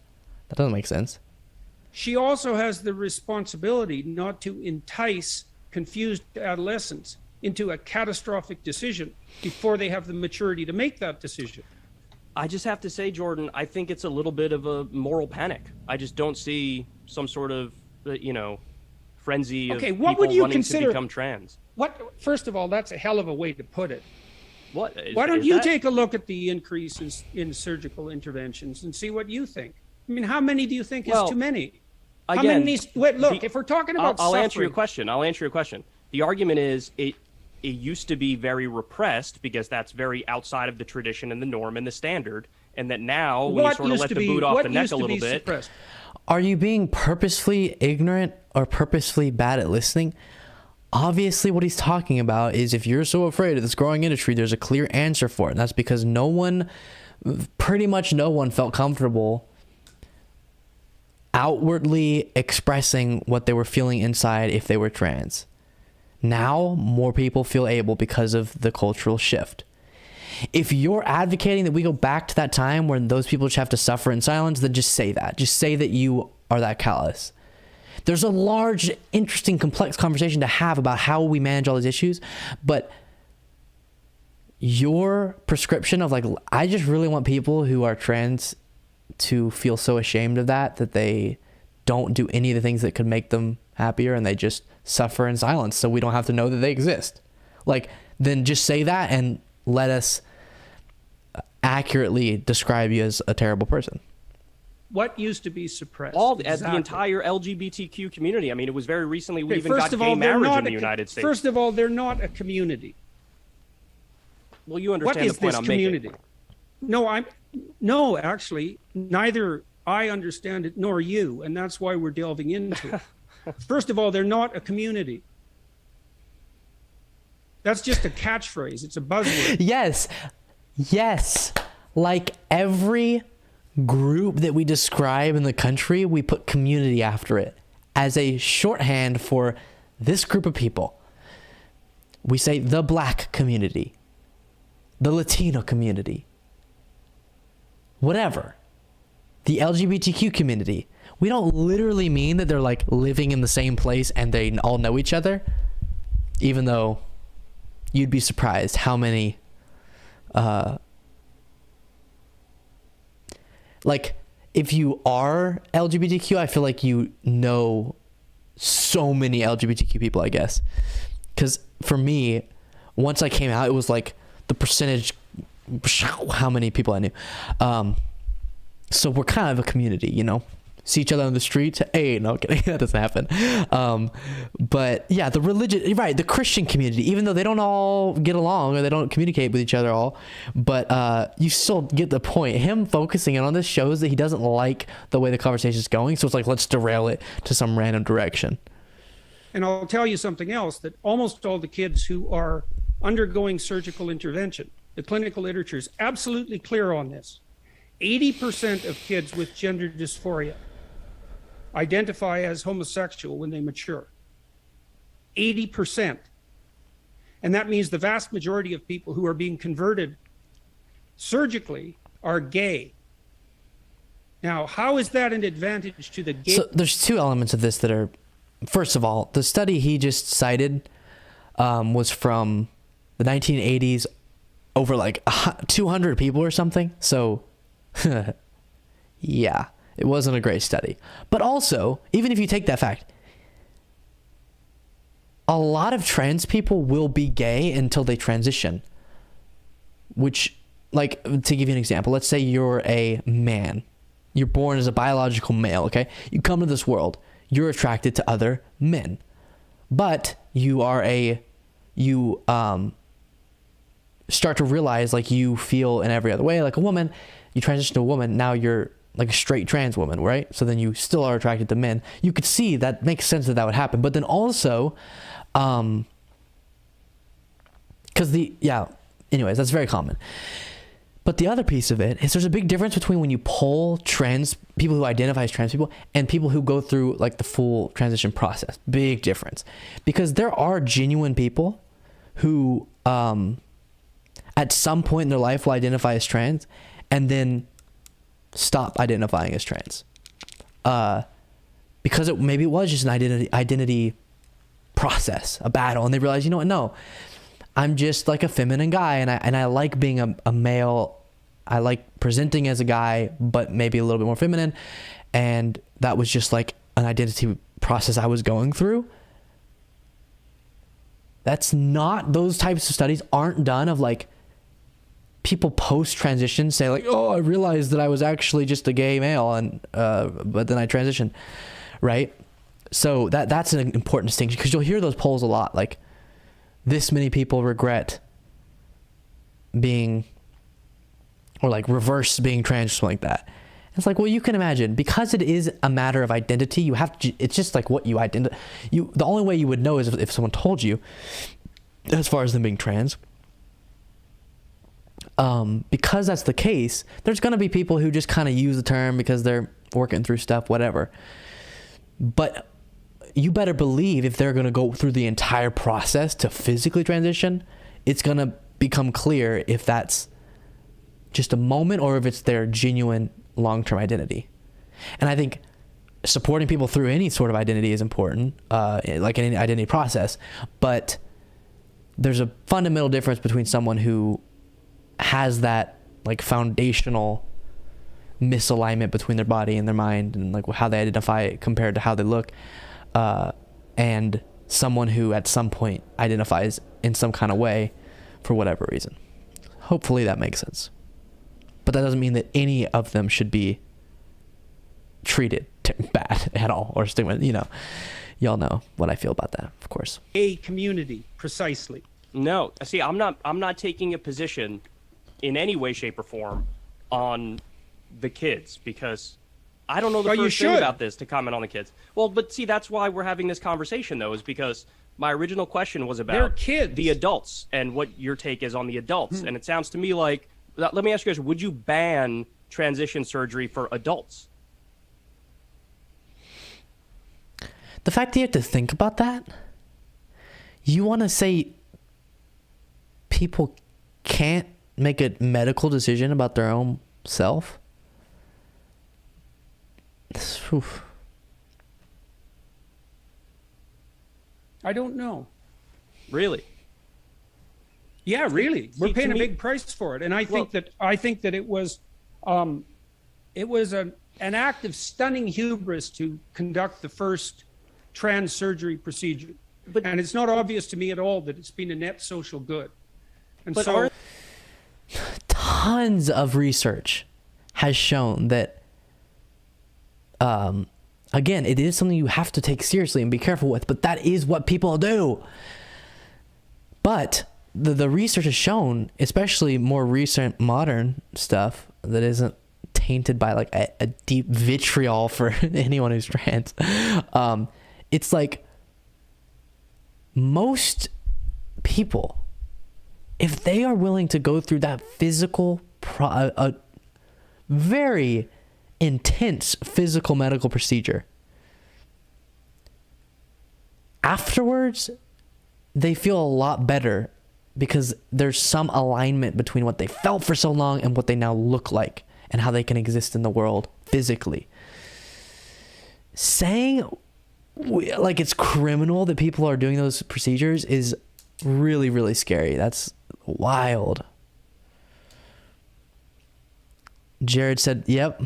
That doesn't make sense. She also has the responsibility not to entice confused adolescents into a catastrophic decision before they have the maturity to make that decision. I just have to say, Jordan, I think it's a little bit of a moral panic. I just don't see some sort of, frenzy of Okay, what people would you running consider- to become trans. First of all, that's a hell of a way to put it. What? Why don't you take a look at the increases in surgical interventions and see what you think? I mean, how many do you think is too many? How Again, many? Look, if we're talking about I'll suffering, answer your question. The argument is it used to be very repressed because that's very outside of the tradition and the norm and the standard, and that now when you sort of let the boot off the neck a little bit. Suppressed? Are you being purposefully ignorant or purposefully bad at listening? Obviously, what he's talking about is if you're so afraid of this growing industry, there's a clear answer for it. And that's because pretty much no one felt comfortable outwardly expressing what they were feeling inside if they were trans. Now, more people feel able because of the cultural shift. If you're advocating that we go back to that time when those people just have to suffer in silence, then just say that. Just say that you are that callous. There's a large, interesting, complex conversation to have about how we manage all these issues, but your prescription of I just really want people who are trans to feel so ashamed of that they don't do any of the things that could make them happier and they just suffer in silence so we don't have to know that they exist. Then just say that and let us accurately describe you as a terrible person. What used to be suppressed? The entire LGBTQ community. I mean, it was very recently we even got gay marriage in the United States. First of all, they're not a community. Well, you understand the point I'm making. No, actually, neither I understand it nor you, and that's why we're delving into it. First of all, they're not a community. That's just a catchphrase. It's a buzzword. Yes. Like every group that we describe in the country, we put community after it as a shorthand for this group of people. We say the Black community, the Latino community, whatever, the LGBTQ community. We don't literally mean that they're living in the same place and they all know each other, even though you'd be surprised how many if you are LGBTQ, I feel like you know so many LGBTQ people, I guess. Because for me, once I came out, it was the percentage, how many people I knew. So we're kind of a community, see each other on the streets. Hey, no kidding, that doesn't happen. But yeah, the religion, right, the Christian community, even though they don't all get along or they don't communicate with each other all, but you still get the point. Him focusing in on this shows that he doesn't like the way the conversation is going. So it's let's derail it to some random direction. And I'll tell you something else, that almost all the kids who are undergoing surgical intervention, the clinical literature is absolutely clear on this. 80% of kids with gender dysphoria identify as homosexual when they mature. 80%. And that means the vast majority of people who are being converted surgically are gay. Now, how is that an advantage to the gay? So there's two elements of this that are, first of all, the study he just cited was from the 1980s, over 200 people or something. So yeah, it wasn't a great study. But also, even if you take that fact, a lot of trans people will be gay until they transition. Which, to give you an example, let's say you're a man. You're born as a biological male, okay? You come to this world. You're attracted to other men. But you start to realize you feel in every other way like a woman. You transition to a woman, now you're a straight trans woman, right? So then you still are attracted to men. You could see that makes sense that would happen. But then also, anyways, that's very common. But the other piece of it is there's a big difference between when you poll trans people who identify as trans people and people who go through the full transition process. Big difference. Because there are genuine people who at some point in their life will identify as trans and then stop identifying as trans. Because maybe it was just an identity process, a battle, and they realized, no, I'm just a feminine guy, and I like being a male I like presenting as a guy, but maybe a little bit more feminine. And that was just like an identity process I was going through. That's not, those types of studies aren't done of like people post transition say like, oh, I realized that I was actually just a gay male and but then I transitioned, right? So that's an important distinction, because you'll hear those polls a lot, like this many people regret being, or like reverse being trans or something like that. It's like, well, you can imagine, because it is a matter of identity, you have to, it's just like what you identify. The only way you would know is if someone told you, as far as them being trans. Because that's the case, there's going to be people who just kind of use the term because they're working through stuff, whatever. But you better believe if they're going to go through the entire process to physically transition, it's going to become clear if that's just a moment or if it's their genuine long-term identity. And I think supporting people through any sort of identity is important, like any identity process. But there's a fundamental difference between someone who has that like foundational misalignment between their body and their mind and like how they identify compared to how they look, and someone who at some point identifies in some kind of way for whatever reason. Hopefully that makes sense. But that doesn't mean that any of them should be treated bad at all or stigma. You know, y'all know what I feel about that, of course. A community, precisely. No, see, I'm not taking a position in any way, shape, or form on the kids, because I don't know the first thing about this to comment on the kids. Well, but see, that's why we're having this conversation, though, is because my original question was about the adults and what your take is on the adults. And it sounds to me like, let me ask you guys, would you ban transition surgery for adults? The fact that you have to think about that, you want to say people can't make a medical decision about their own self? Oof. I don't know. Really? Yeah, really. We're paying a big price for it, and I think that it was an act of stunning hubris to conduct the first trans surgery procedure. And it's not obvious to me at all that it's been a net social good. And so tons of research has shown that again, it is something you have to take seriously and be careful with, but that is what people do. But the research has shown, especially more recent modern stuff that isn't tainted by like a deep vitriol for anyone who's trans, it's like most people, if they are willing to go through that physical, a very intense physical medical procedure, afterwards, they feel a lot better because there's some alignment between what they felt for so long and what they now look like and how they can exist in the world physically. Saying like it's criminal that people are doing those procedures is really, really scary. That's wild. Jared said, yep.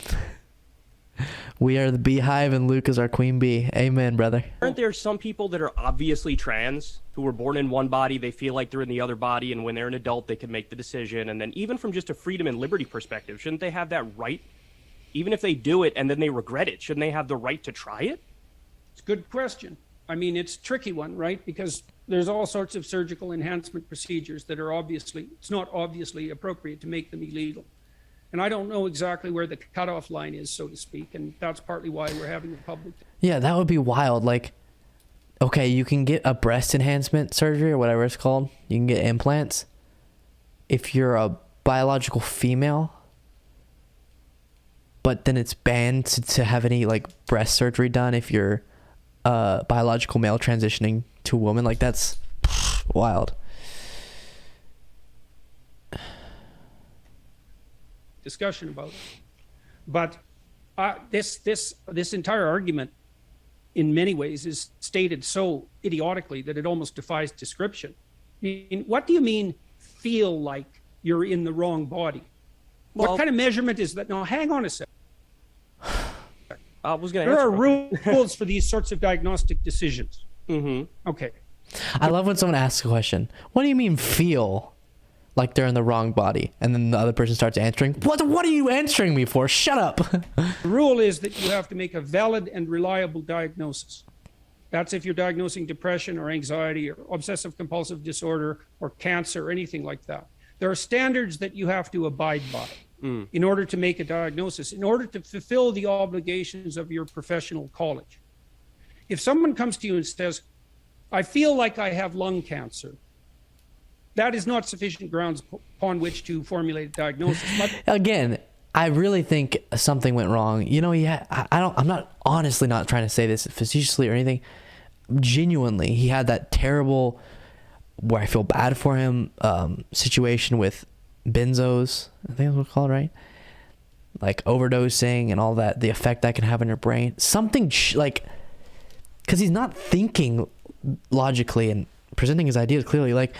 We are the beehive and Luke is our queen bee. Amen, brother. Aren't there some people that are obviously trans who were born in one body, they feel like they're in the other body, and when they're an adult, they can make the decision? And then even from just a freedom and liberty perspective, shouldn't they have that right? Even if they do it and then they regret it, shouldn't they have the right to try it? It's a good question. I mean, it's a tricky one, right? Because there's all sorts of surgical enhancement procedures that are it's not obviously appropriate to make them illegal. And I don't know exactly where the cutoff line is, so to speak, and that's partly why we're having a public. Yeah, that would be wild. Like, okay, you can get a breast enhancement surgery or whatever it's called. You can get implants if you're a biological female, but then it's banned to have any like breast surgery done if you're a biological male transitioning to a woman. Like, that's wild. Discussion about it. But this entire argument in many ways is stated so idiotically that it almost defies description. I mean, what do you mean feel like you're in the wrong body? What kind of measurement is that? Now, hang on a second. I was going to There answer. are rules for these sorts of diagnostic decisions. Mm-hmm. Okay. I love when someone asks a question. What do you mean feel like they're in the wrong body? And then the other person starts answering. What are you answering me for? Shut up. The rule is that you have to make a valid and reliable diagnosis. That's if you're diagnosing depression or anxiety or obsessive compulsive disorder or cancer or anything like that. There are standards that you have to abide by in order to make a diagnosis, in order to fulfill the obligations of your professional college. If someone comes to you and says, I feel like I have lung cancer, that is not sufficient grounds upon which to formulate a diagnosis. But Again, I really think something went wrong. You know, I'm not honestly not trying to say this facetiously or anything. Genuinely, he had that terrible, where I feel bad for him, situation with benzos. I think that's what it's called, right? Like overdosing and all that, the effect that can have on your brain. Something because he's not thinking logically and presenting his ideas clearly. Like,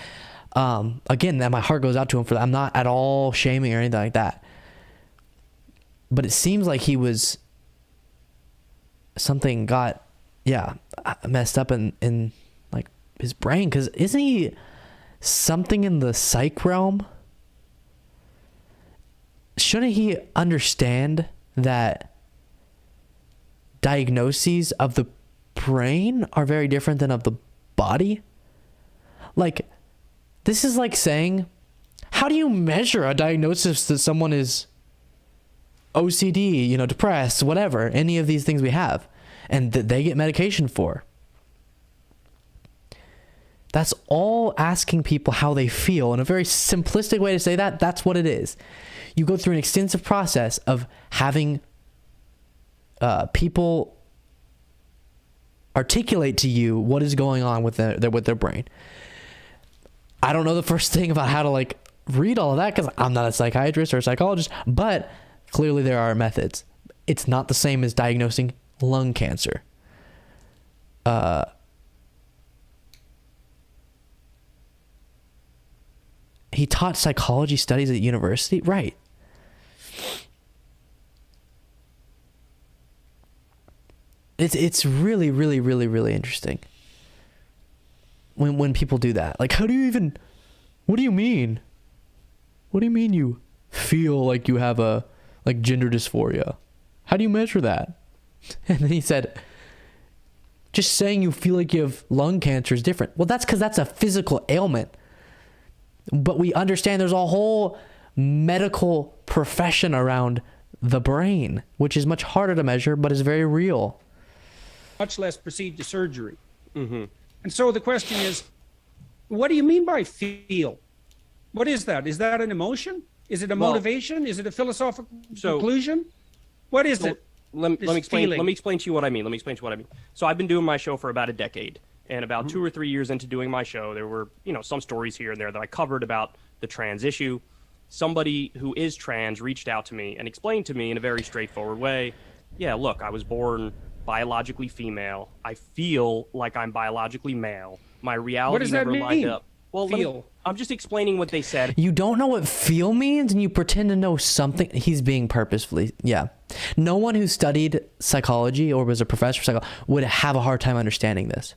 again, that my heart goes out to him for that. I'm not at all shaming or anything like that. But it seems like he was something got messed up in like his brain, because isn't he something in the psych realm? Shouldn't he understand that diagnoses of the brain are very different than of the body? Like, this is like saying, how do you measure a diagnosis that someone is OCD, depressed, whatever, any of these things we have, and that they get medication for? That's all asking people how they feel. In a very simplistic way to say that, that's what it is. You go through an extensive process of having people articulate to you what is going on with their brain. I don't know the first thing about how to read all of that, because I'm not a psychiatrist or a psychologist, but clearly there are methods. It's not the same as diagnosing lung cancer. He taught psychology studies at university, right? It's really, really, really, really interesting when people do that. Like, what do you mean? What do you mean you feel like you have a gender dysphoria? How do you measure that? And then he said, just saying you feel like you have lung cancer is different. Well, that's because that's a physical ailment. But we understand there's a whole medical profession around the brain, which is much harder to measure, but is very real. much less proceed to surgery. Mm-hmm. And so the question is, what do you mean by feel? What is that? Is that an emotion? Is it a motivation? Is it a philosophical conclusion? What is it? Let me explain to you what I mean. So I've been doing my show for about a decade, and about 2 or 3 years into doing my show, there were, some stories here and there that I covered about the trans issue. Somebody who is trans reached out to me and explained to me in a very straightforward way, yeah, look, I was born biologically female. I feel like I'm biologically male. My reality never lined up. Well, I'm just explaining what they said. You don't know what feel means and you pretend to know something. He's being purposefully, yeah. No one who studied psychology or was a professor of psychology would have a hard time understanding this.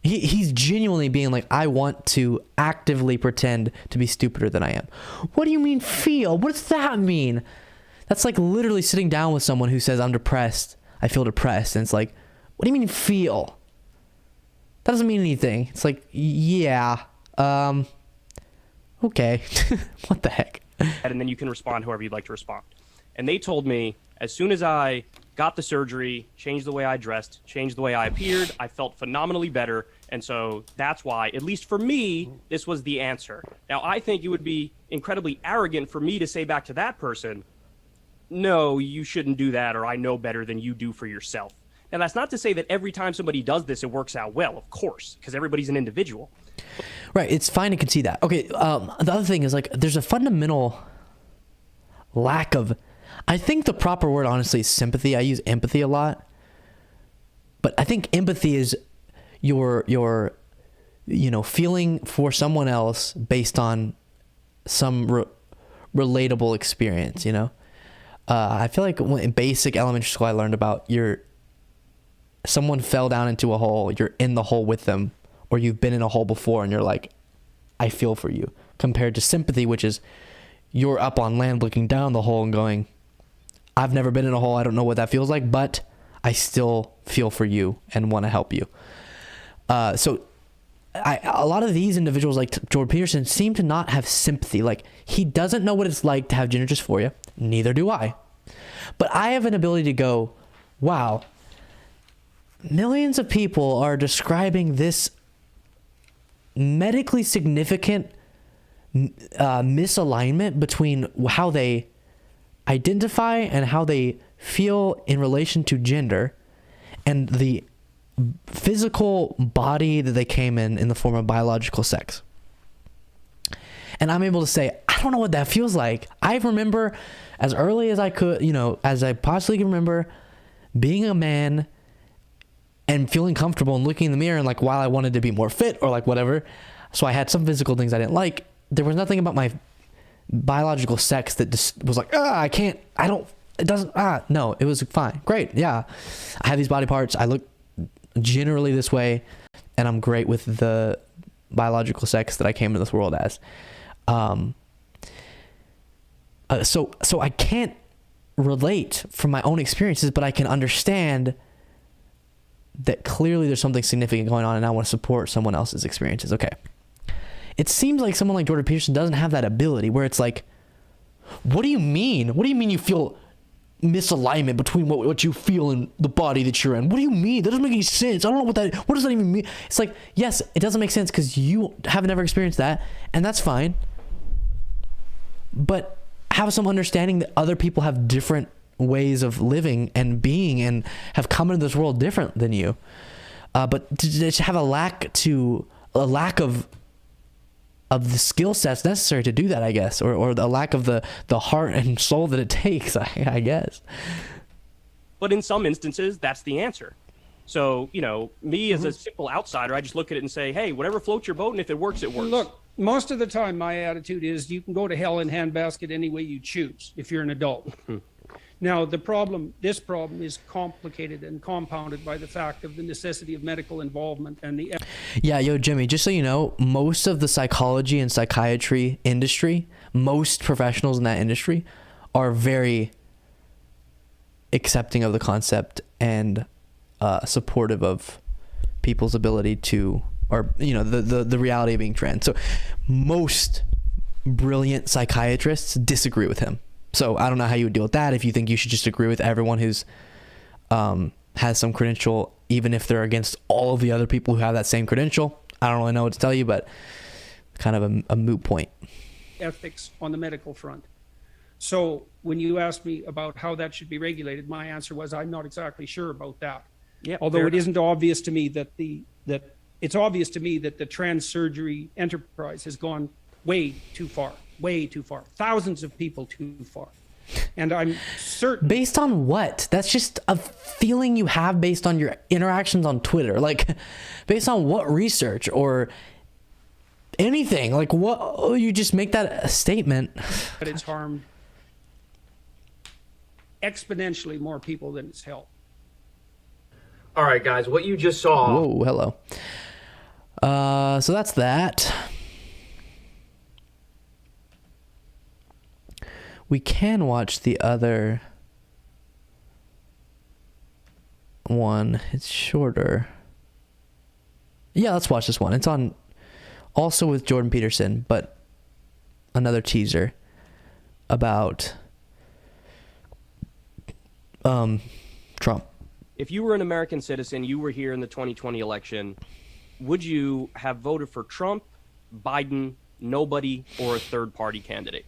He's genuinely being like, I want to actively pretend to be stupider than I am. What do you mean feel? What does that mean? That's like literally sitting down with someone who says, I'm depressed. I feel depressed. And it's like, what do you mean feel? That doesn't mean anything. It's like, yeah, okay. What the heck? And then you can respond however you'd like to respond. And they told me as soon as I got the surgery, changed the way I dressed, changed the way I appeared, I felt phenomenally better. And so that's why, at least for me, this was the answer. Now, I think it would be incredibly arrogant for me to say back to that person, no, you shouldn't do that, or I know better than you do for yourself. Now, that's not to say that every time somebody does this, it works out well, of course, because everybody's an individual. Right, it's fine to concede that. Okay, the other thing is, like, there's a fundamental lack of... I think the proper word, honestly, is sympathy. I use empathy a lot. But I think empathy is your feeling for someone else based on some relatable experience, you know? I feel like in basic elementary school, I learned about someone fell down into a hole, you're in the hole with them, or you've been in a hole before and you're like, I feel for you, compared to sympathy, which is you're up on land looking down the hole and going, I've never been in a hole, I don't know what that feels like, but I still feel for you and want to help you. So a lot of these individuals like Jordan Peterson seem to not have sympathy. Like, he doesn't know what it's like to have gender dysphoria. Neither do I. But I have an ability to go, wow, millions of people are describing this medically significant misalignment between how they identify and how they feel in relation to gender and the physical body that they came in the form of biological sex. And I'm able to say, I don't know what that feels like. I remember as early as I could, as I possibly can remember, being a man and feeling comfortable and looking in the mirror, and like, while I wanted to be more fit or like whatever, so I had some physical things I didn't like, there was nothing about my biological sex that just was like, no, it was fine. Great. Yeah. I have these body parts. I look generally this way, and I'm great with the biological sex that I came into this world as. So I can't relate from my own experiences, but I can understand that clearly there's something significant going on, and I want to support someone else's experiences. Okay. It seems like someone like Jordan Peterson doesn't have that ability, where it's like, what do you mean? What do you mean you feel misalignment between what you feel and the body that you're in? What do you mean? That doesn't make any sense. I don't know what does that even mean? It's like, yes, it doesn't make sense because you haven't ever experienced that, and that's fine. But have some understanding that other people have different ways of living and being and have come into this world different than you. But to have a lack of the skill sets necessary to do that, I guess, or the lack of the heart and soul that it takes, I guess. But in some instances, that's the answer. So, me as a simple outsider, I just look at it and say, hey, whatever floats your boat, and if it works, it works. Look, most of the time, my attitude is you can go to hell in handbasket any way you choose if you're an adult. Now, this problem is complicated and compounded by the fact of the necessity of medical involvement and the... Yeah, Jimmy, just so you know, most of the psychology and psychiatry industry, most professionals in that industry are very accepting of the concept and supportive of people's ability to, or, the reality of being trans. So most brilliant psychiatrists disagree with him. So I don't know how you would deal with that, if you think you should just agree with everyone who's has some credential, even if they're against all of the other people who have that same credential. I don't really know what to tell you, but kind of a moot point. Ethics on the medical front. So when you asked me about how that should be regulated, my answer was, I'm not exactly sure about that. Yeah, although it isn't obvious to me that it's obvious to me that the trans surgery enterprise has gone way too far. Thousands of people too far. And I'm certain... Based on what? That's just a feeling you have based on your interactions on Twitter. Like, based on what research or anything? Like, what? Oh, you just make that a statement. But it's harmed exponentially more people than it's helped. All right, guys, what you just saw... Whoa, hello. So that's that. We can watch the other one. It's shorter. Yeah, let's watch this one. It's on also with Jordan Peterson, but another teaser about Trump. If you were an American citizen, you were here in the 2020 election, would you have voted for Trump, Biden, nobody, or a third-party candidate?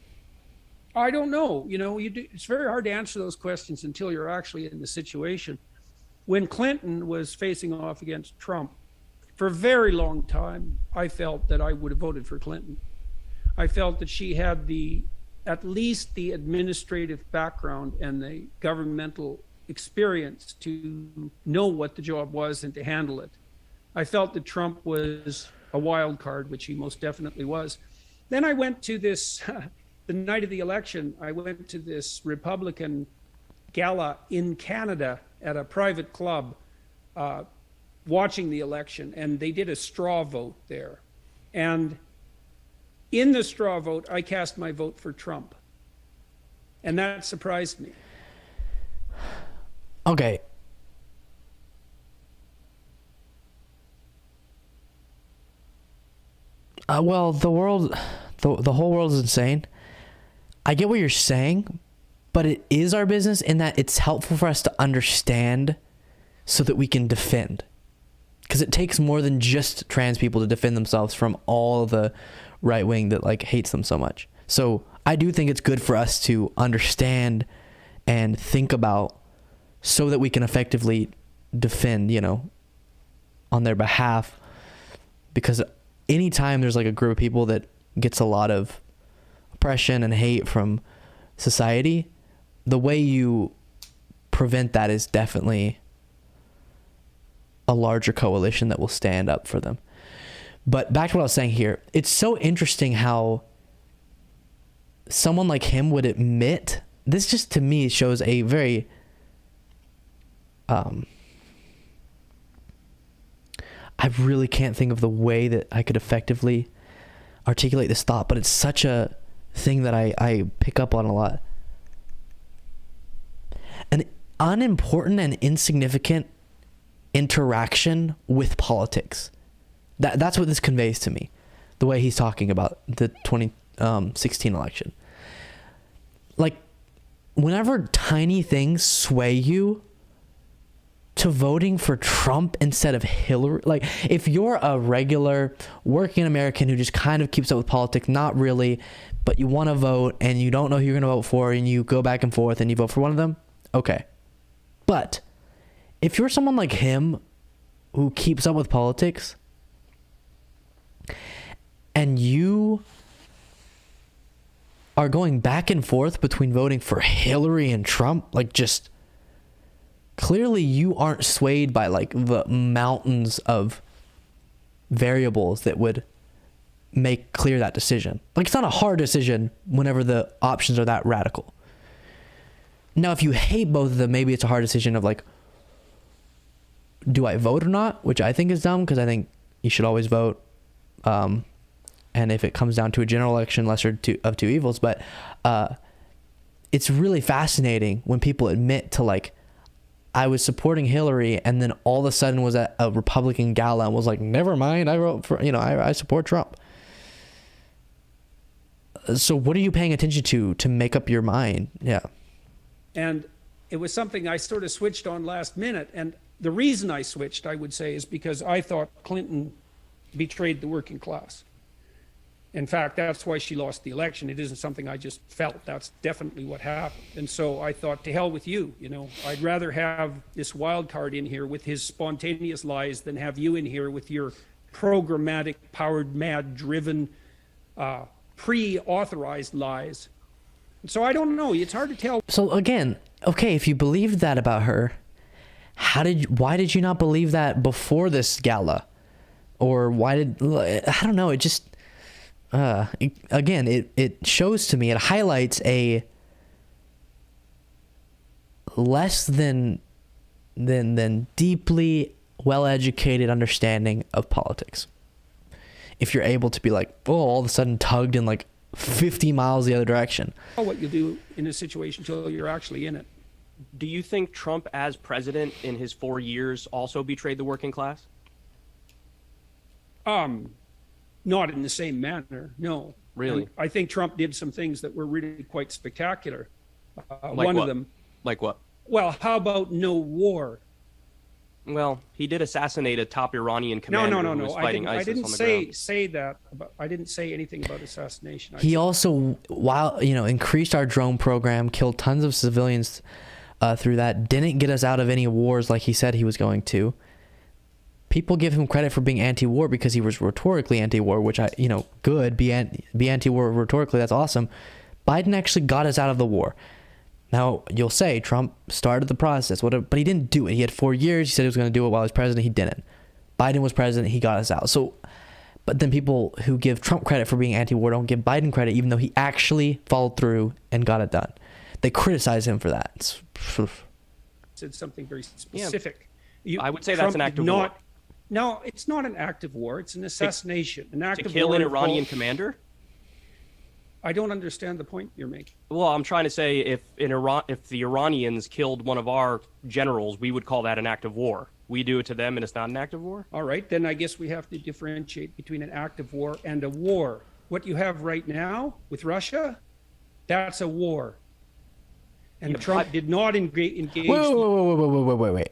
I don't know. It's very hard to answer those questions until you're actually in the situation. When Clinton was facing off against Trump, for a very long time, I felt that I would have voted for Clinton. I felt that she had at least the administrative background and the governmental experience to know what the job was and to handle it. I felt that Trump was a wild card, which he most definitely was. Then I went to this the night of the election, I went to this Republican gala in Canada at a private club, watching the election, and they did a straw vote there. And in the straw vote, I cast my vote for Trump. And that surprised me. Okay. Well, the whole world is insane. I get what you're saying, but it is our business in that it's helpful for us to understand so that we can defend. Because it takes more than just trans people to defend themselves from all the right wing that like hates them so much. So I do think it's good for us to understand and think about so that we can effectively defend, you know, on their behalf. Because anytime there's like a group of people that gets a lot of oppression and hate from society, the way you prevent that is definitely a larger coalition that will stand up for them. But back to what I was saying here, it's so interesting how someone like him would admit, this just to me shows a very I really can't think of the way that I could effectively articulate this thought, but it's such a thing that I pick up on a lot. An unimportant and insignificant interaction with politics. That's what this conveys to me, the way he's talking about the 2016 election. Like, whenever tiny things sway you to voting for Trump instead of Hillary, like if you're a regular working American who just kind of keeps up with politics, not really, but you want to vote and you don't know who you're going to vote for and you go back and forth and you vote for one of them, okay. But if you're someone like him who keeps up with politics and you are going back and forth between voting for Hillary and Trump, like just clearly you aren't swayed by like the mountains of variables that would make clear that decision. Like it's not a hard decision whenever the options are that radical. Now, if you hate both of them, maybe it's a hard decision of like, do I vote or not? Which I think is dumb because I think you should always vote. And if it comes down to a general election, lesser of two evils. But it's really fascinating when people admit to like, I was supporting Hillary and then all of a sudden was at a Republican gala and was like, never mind, I wrote for, I support Trump. So what are you paying attention to make up your mind? Yeah. And it was something I sort of switched on last minute. And the reason I switched, I would say, is because I thought Clinton betrayed the working class. In fact, that's why she lost the election. It isn't something I just felt. That's definitely what happened. And so I thought, to hell with you. I'd rather have this wild card in here with his spontaneous lies than have you in here with your programmatic, powered, mad, driven, pre-authorized lies. And so I don't know. It's hard to tell. So again, okay, if you believed that about her, why did you not believe that before this gala? Or I don't know. It just, again, it shows to me, it highlights a less than deeply well-educated understanding of politics. If you're able to be like, oh, all of a sudden tugged in like 50 miles the other direction. What you do in a situation until you're actually in it. Do you think Trump as president in his 4 years also betrayed the working class? Not in the same manner, no. Really? And I think Trump did some things that were really quite spectacular. Like one what? of them. Like what? Well, how about no war? Well, he did assassinate a top Iranian commander who was fighting ISIS on the ground. I didn't say that. I didn't say anything about assassination. He also, increased our drone program, killed tons of civilians through that, didn't get us out of any wars like he said he was going to. People give him credit for being anti-war because he was rhetorically anti-war, which good, be anti-war rhetorically, that's awesome. Biden actually got us out of the war. Now, you'll say Trump started the process, whatever, but he didn't do it. He had 4 years. He said he was going to do it while he was president. He didn't. Biden was president. He got us out. So But then people who give Trump credit for being anti-war don't give Biden credit, even though he actually followed through and got it done. They criticize him for that. Said something very specific. I would say that's an act of war. No, it's not an act of war. It's an assassination. An act To of kill war an Iranian commander? I don't understand the point you're making. Well, I'm trying to say if the Iranians killed one of our generals, we would call that an act of war. We do it to them and it's not an act of war? All right, then I guess we have to differentiate between an act of war and a war. What you have right now with Russia, that's a war. And Trump did not engage. Wait.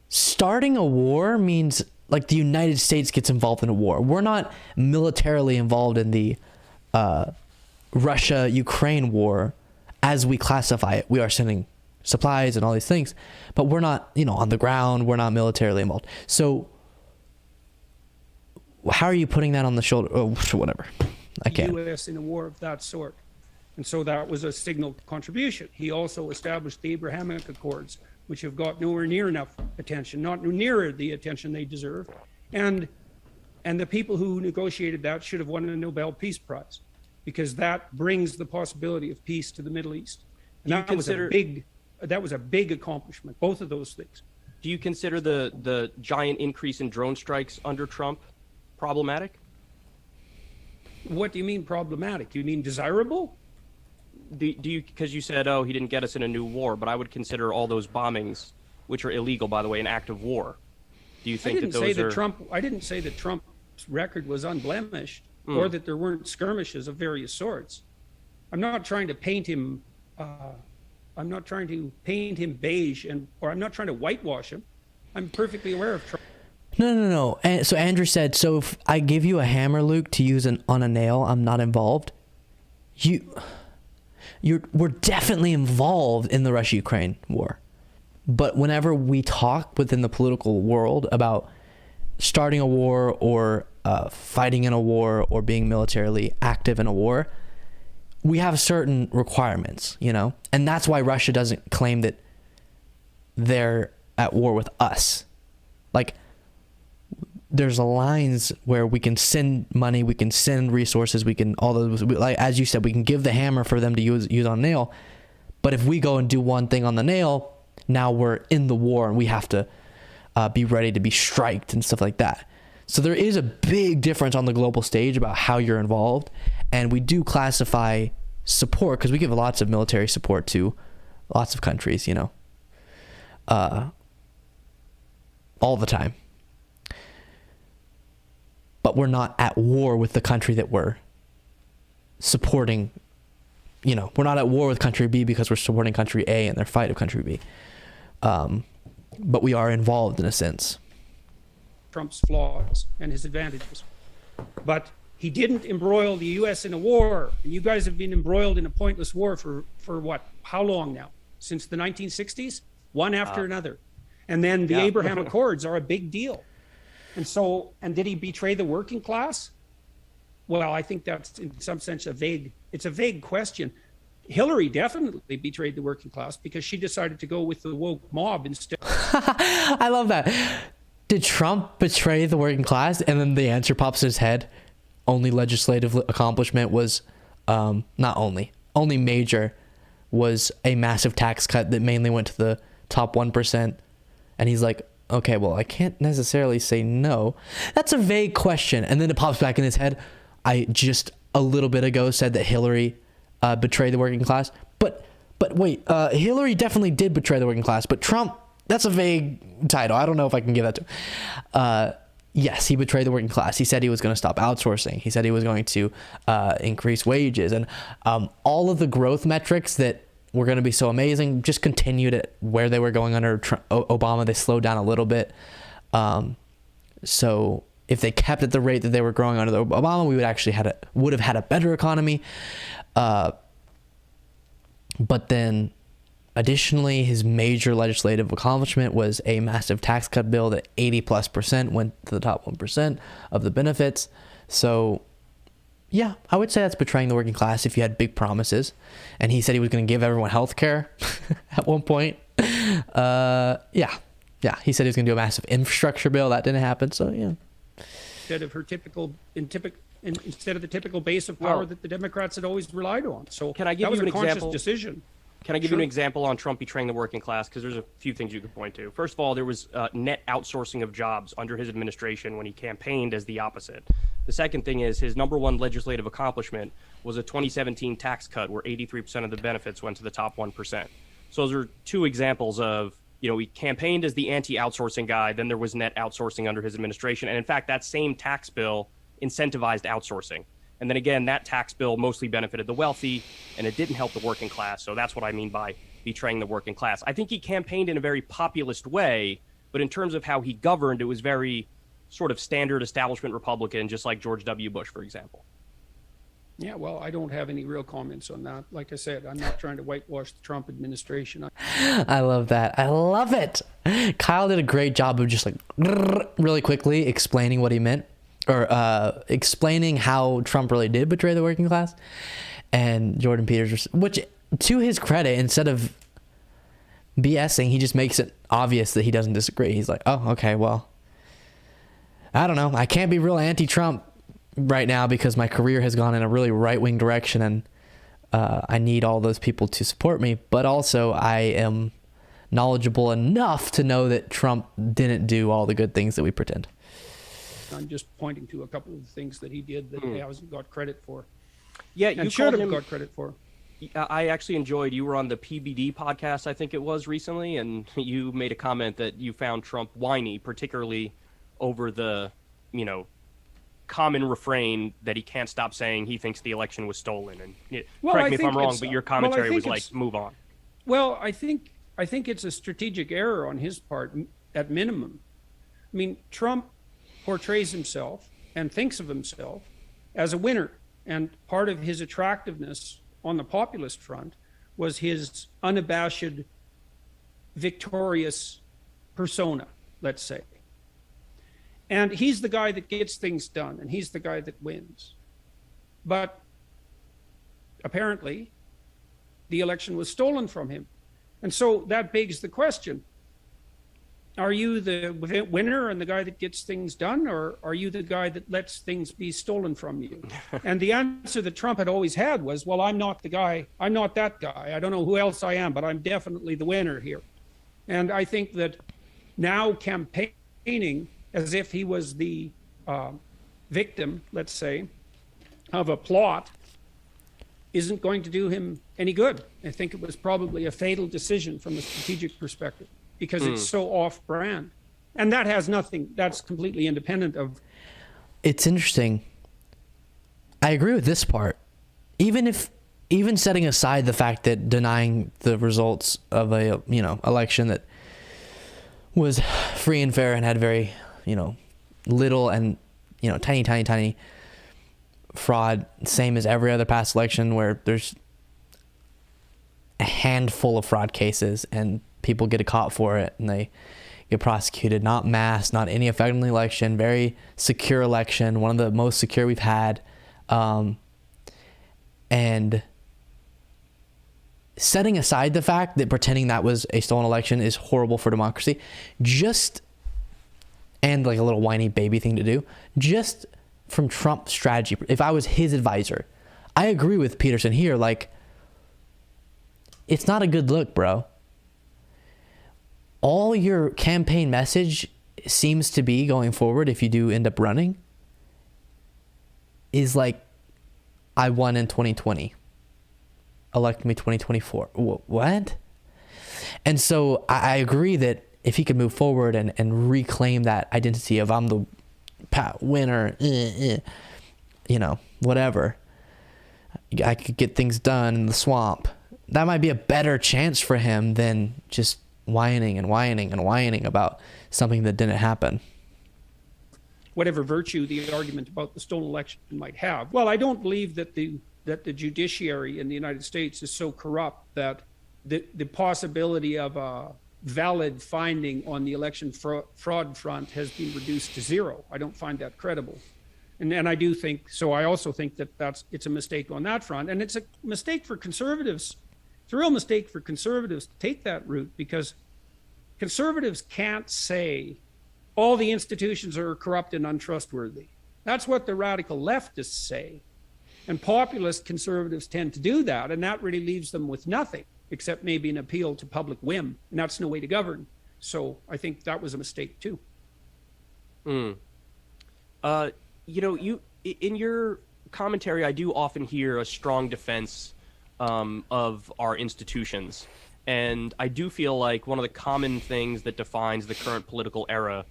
Starting a war means like the United States gets involved in a war. We're not militarily involved in the Russia-Ukraine war as we classify it. We are sending supplies and all these things, but we're not, on the ground. We're not militarily involved. So how are you putting that on the shoulder? Oh, whatever. I can't. The U.S. in a war of that sort. And so that was a signal contribution. He also established the Abrahamic Accords, which have got nowhere near enough attention, not near the attention they deserve. And the people who negotiated that should have won a Nobel Peace Prize, because that brings the possibility of peace to the Middle East. And that was a big accomplishment, both of those things. Do you consider the giant increase in drone strikes under Trump problematic? What do you mean problematic? You mean desirable? Do you, because you said, he didn't get us in a new war, but I would consider all those bombings, which are illegal, by the way, an act of war. Do you think that those are... I didn't say that Trump's record was unblemished or that there weren't skirmishes of various sorts. I'm not trying to paint him beige, or I'm not trying to whitewash him. I'm perfectly aware of Trump. No. And so Andrew said, so if I give you a hammer, Luke, to use on a nail, I'm not involved. We're definitely involved in the Russia-Ukraine war. But whenever we talk within the political world about starting a war or fighting in a war or being militarily active in a war, we have certain requirements, and that's why Russia doesn't claim that they're at war with us. Like, there's lines where we can send money, we can send resources, we can like as you said, we can give the hammer for them to use on a nail. But if we go and do one thing on the nail, now we're in the war and we have to be ready to be striked and stuff like that. So there is a big difference on the global stage about how you're involved, and we do classify support because we give lots of military support to lots of countries, all the time. But we're not at war with the country that we're supporting. We're not at war with country B because we're supporting country A in their fight of country B. But we are involved in a sense. Trump's flaws and his advantages. But he didn't embroil the U.S. in a war. And you guys have been embroiled in a pointless war for what? How long now? Since the 1960s? One after another. And then the Abraham Accords are a big deal. And did he betray the working class? Well, I think that's in some sense a vague question. Hillary definitely betrayed the working class because she decided to go with the woke mob instead. I love that. Did Trump betray the working class? And then the answer pops in his head. Only legislative accomplishment was, only major was a massive tax cut that mainly went to the top 1%. And he's like, okay, well, I can't necessarily say no. That's a vague question. And then it pops back in his head. I just a little bit ago said that Hillary betrayed the working class. But wait, Hillary definitely did betray the working class. But Trump, that's a vague title. I don't know if I can give that to him. Yes, he betrayed the working class. He said he was going to stop outsourcing. He said he was going to increase wages. And all of the growth metrics that were going to be so amazing just continued at where they were going under Obama. They slowed down a little bit. So if they kept at the rate that they were growing under Obama, we would have had a better economy. But then additionally, his major legislative accomplishment was a massive tax cut bill that 80+% went to the top 1% of the benefits. So yeah, I would say that's betraying the working class if you had big promises. And he said he was going to give everyone health care at one point. Yeah. He said he was going to do a massive infrastructure bill. That didn't happen. So yeah. instead of instead of the typical base of power that the Democrats had always relied on. So can I give that was you an a conscious example? decision. Can I give you an example on Trump betraying the working class? Because there's a few things you could point to. First of all, there was net outsourcing of jobs under his administration when he campaigned as the opposite. The second thing is his number one legislative accomplishment was a 2017 tax cut where 83% of the benefits went to the top 1%. So those are two examples of, he campaigned as the anti-outsourcing guy, then there was net outsourcing under his administration. And in fact, that same tax bill incentivized outsourcing. And then again, that tax bill mostly benefited the wealthy, and it didn't help the working class. So that's what I mean by betraying the working class. I think he campaigned in a very populist way, but in terms of how he governed, it was very sort of standard establishment Republican, just like George W. Bush, for example. Yeah, well, I don't have any real comments on that. Like I said, I'm not trying to whitewash the Trump administration. I love that. I love it. Kyle did a great job of just like really quickly explaining what he meant, or explaining how Trump really did betray the working class. And Jordan Peters, which to his credit, instead of BSing, he just makes it obvious that he doesn't disagree. He's like, oh, okay, well, I don't know. I can't be real anti-Trump right now because my career has gone in a really right-wing direction, and I need all those people to support me. But also I am knowledgeable enough to know that Trump didn't do all the good things that we pretend. I'm just pointing to a couple of things that he did that he hasn't got credit for. Yeah, and you should have got credit for. I actually enjoyed, you were on the PBD podcast, I think it was recently, and you made a comment that you found Trump whiny, particularly over the, common refrain that he can't stop saying he thinks the election was stolen. And correct me if I'm wrong, but your commentary was like, move on. Well, I think it's a strategic error on his part, at minimum. I mean, Trump portrays himself and thinks of himself as a winner. And part of his attractiveness on the populist front was his unabashed, victorious persona, let's say. And he's the guy that gets things done, and he's the guy that wins. But apparently, the election was stolen from him. And so that begs the question, are you the winner and the guy that gets things done, or are you the guy that lets things be stolen from you? And the answer that Trump had always had was, well, I'm not the guy. I'm not that guy. I don't know who else I am, but I'm definitely the winner here. And I think that now campaigning as if he was the victim, let's say, of a plot isn't going to do him any good. I think it was probably a fatal decision from a strategic perspective, because it's so off-brand. And that has nothing, that's completely independent of... It's interesting. I agree with this part. Even setting aside the fact that denying the results of a, election that was free and fair and had very, little and, tiny fraud, same as every other past election where there's a handful of fraud cases and people get caught for it and they get prosecuted. Not mass, not any effect on the election. Very secure election, one of the most secure we've had. And setting aside the fact that pretending that was a stolen election is horrible for democracy, and like a little whiny baby thing to do, just from Trump's strategy, if I was his advisor, I agree with Peterson here. Like, it's not a good look, bro. All your campaign message seems to be going forward, if you do end up running, is like, I won in 2020. Elect me 2024. What? And so I agree that if he could move forward and reclaim that identity of I'm the winner, whatever, I could get things done in the swamp, that might be a better chance for him than just whining about something that didn't happen. Whatever virtue the argument about the stolen election might have. Well, I don't believe that the judiciary in the United States is so corrupt that the possibility of a valid finding on the election fraud front has been reduced to zero. I don't find that credible. And I do think, so I also think that it's a mistake on that front. And it's a mistake for conservatives. It's a real mistake for conservatives to take that route, because conservatives can't say all the institutions are corrupt and untrustworthy. That's what the radical leftists say. And populist conservatives tend to do that, and that really leaves them with nothing except maybe an appeal to public whim, and that's no way to govern. So I think that was a mistake too. You in your commentary, I do often hear a strong defense of our institutions, and I do feel like one of the common things that defines the current political era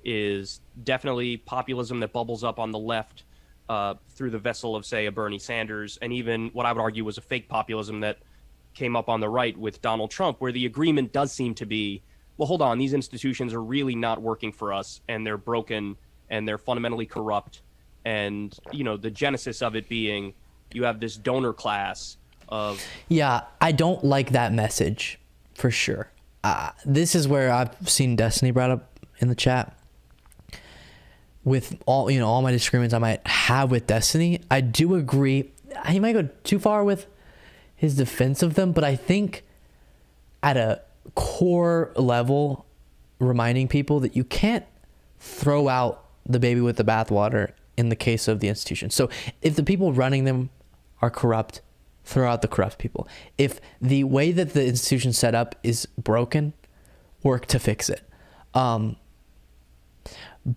is definitely populism that bubbles up on the left through the vessel of, say, a Bernie Sanders, and even what I would argue was a fake populism that came up on the right with Donald Trump, where the agreement does seem to be, well, hold on, these institutions are really not working for us, and they're broken, and they're fundamentally corrupt. And, the genesis of it being you have this donor class of... Yeah, I don't like that message, for sure. This is where I've seen Destiny brought up in the chat. With all my disagreements I might have with Destiny, I do agree. He might go too far with his defense of them, but I think at a core level, reminding people that you can't throw out the baby with the bathwater in the case of the institution. So if the people running them are corrupt, throw out the corrupt people. If the way that the institution's set up is broken, work to fix it.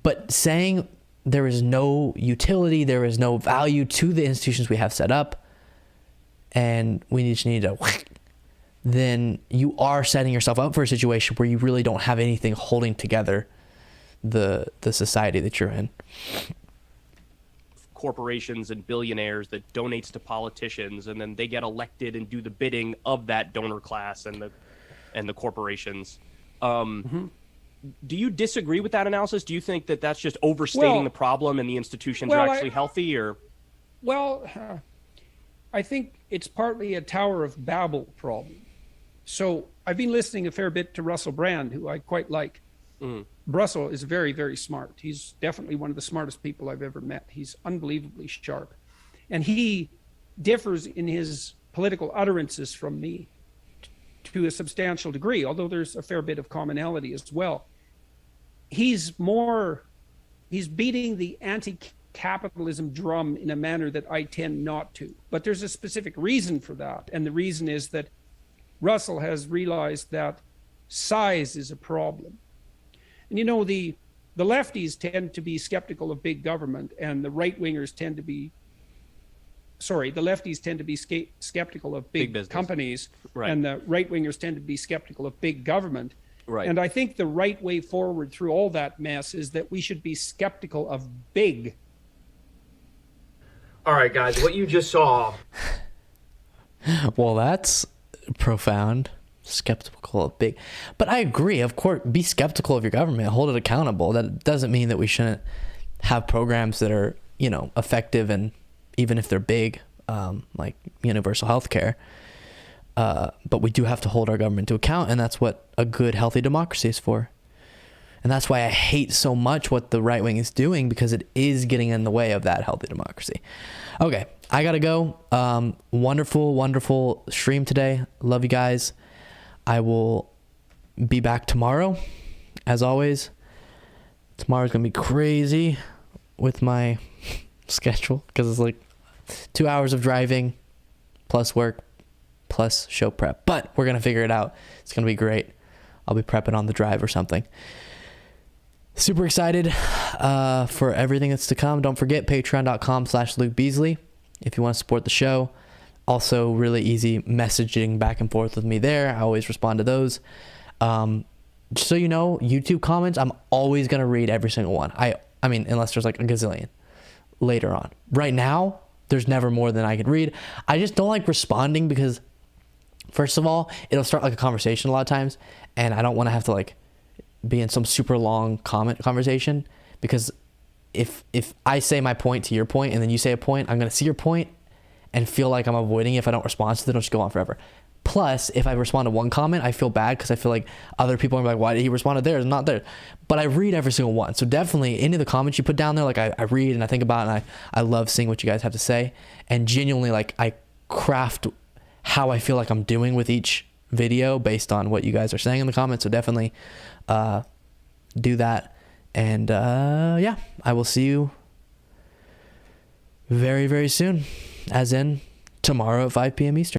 But saying there is no utility, there is no value to the institutions we have set up, and we just need to, then you are setting yourself up for a situation where you really don't have anything holding together the society that you're in. Corporations and billionaires that donates to politicians, and then they get elected and do the bidding of that donor class and the corporations. Do you disagree with that analysis? Do you think that that's just overstating the problem and the institutions are actually healthy? Or I think it's partly a Tower of Babel problem. So I've been listening a fair bit to Russell Brand, who I quite like. Russell is very, very smart. He's definitely one of the smartest people I've ever met. He's unbelievably sharp. And he differs in his political utterances from me to a substantial degree, although there's a fair bit of commonality as well. He's beating the anti-capitalism drum in a manner that I tend not to. But there's a specific reason for that. And the reason is that Russell has realized that size is a problem. And the lefties tend to be skeptical of big government, and the right-wingers tend to be the lefties tend to be skeptical of big companies, right, and the right-wingers tend to be skeptical of big government. Right. And I think the right way forward through all that mess is that we should be skeptical of big. All right, guys, what you just saw. Well, that's profound. Skeptical of big. But I agree, of course, be skeptical of your government, hold it accountable. That doesn't mean that we shouldn't have programs that are, effective, and even if they're big, like universal health care. But we do have to hold our government to account, and that's what a good, healthy democracy is for. And that's why I hate so much what the right wing is doing, because it is getting in the way of that healthy democracy. Okay, I gotta go. Wonderful, wonderful stream today. Love you guys. I will be back tomorrow, as always. Tomorrow's going to be crazy with my schedule, because it's like 2 hours of driving, plus work, plus show prep. But we're going to figure it out. It's going to be great. I'll be prepping on the drive or something. Super excited for everything that's to come. Don't forget, patreon.com/Luke Beasley if you want to support the show. Also, really easy messaging back and forth with me there. I always respond to those. Just so you know, YouTube comments, I'm always going to read every single one. I mean, unless there's like a gazillion later on. Right now, there's never more than I can read. I just don't like responding because, first of all, it'll start like a conversation a lot of times, and I don't want to have to like be in some super long comment conversation, because if I say my point to your point and then you say a point, I'm going to see your point and feel like I'm avoiding it. If I don't respond to it, it'll just go on forever. Plus, if I respond to one comment, I feel bad because I feel like other people are like, why did he respond to theirs, not theirs? But I read every single one. So definitely any of the comments you put down there, like I read and I think about it, and I love seeing what you guys have to say. And genuinely, like, I craft how I feel like I'm doing with each video based on what you guys are saying in the comments. So definitely do that. And yeah, I will see you very, very soon, as in tomorrow at 5 p.m. Eastern.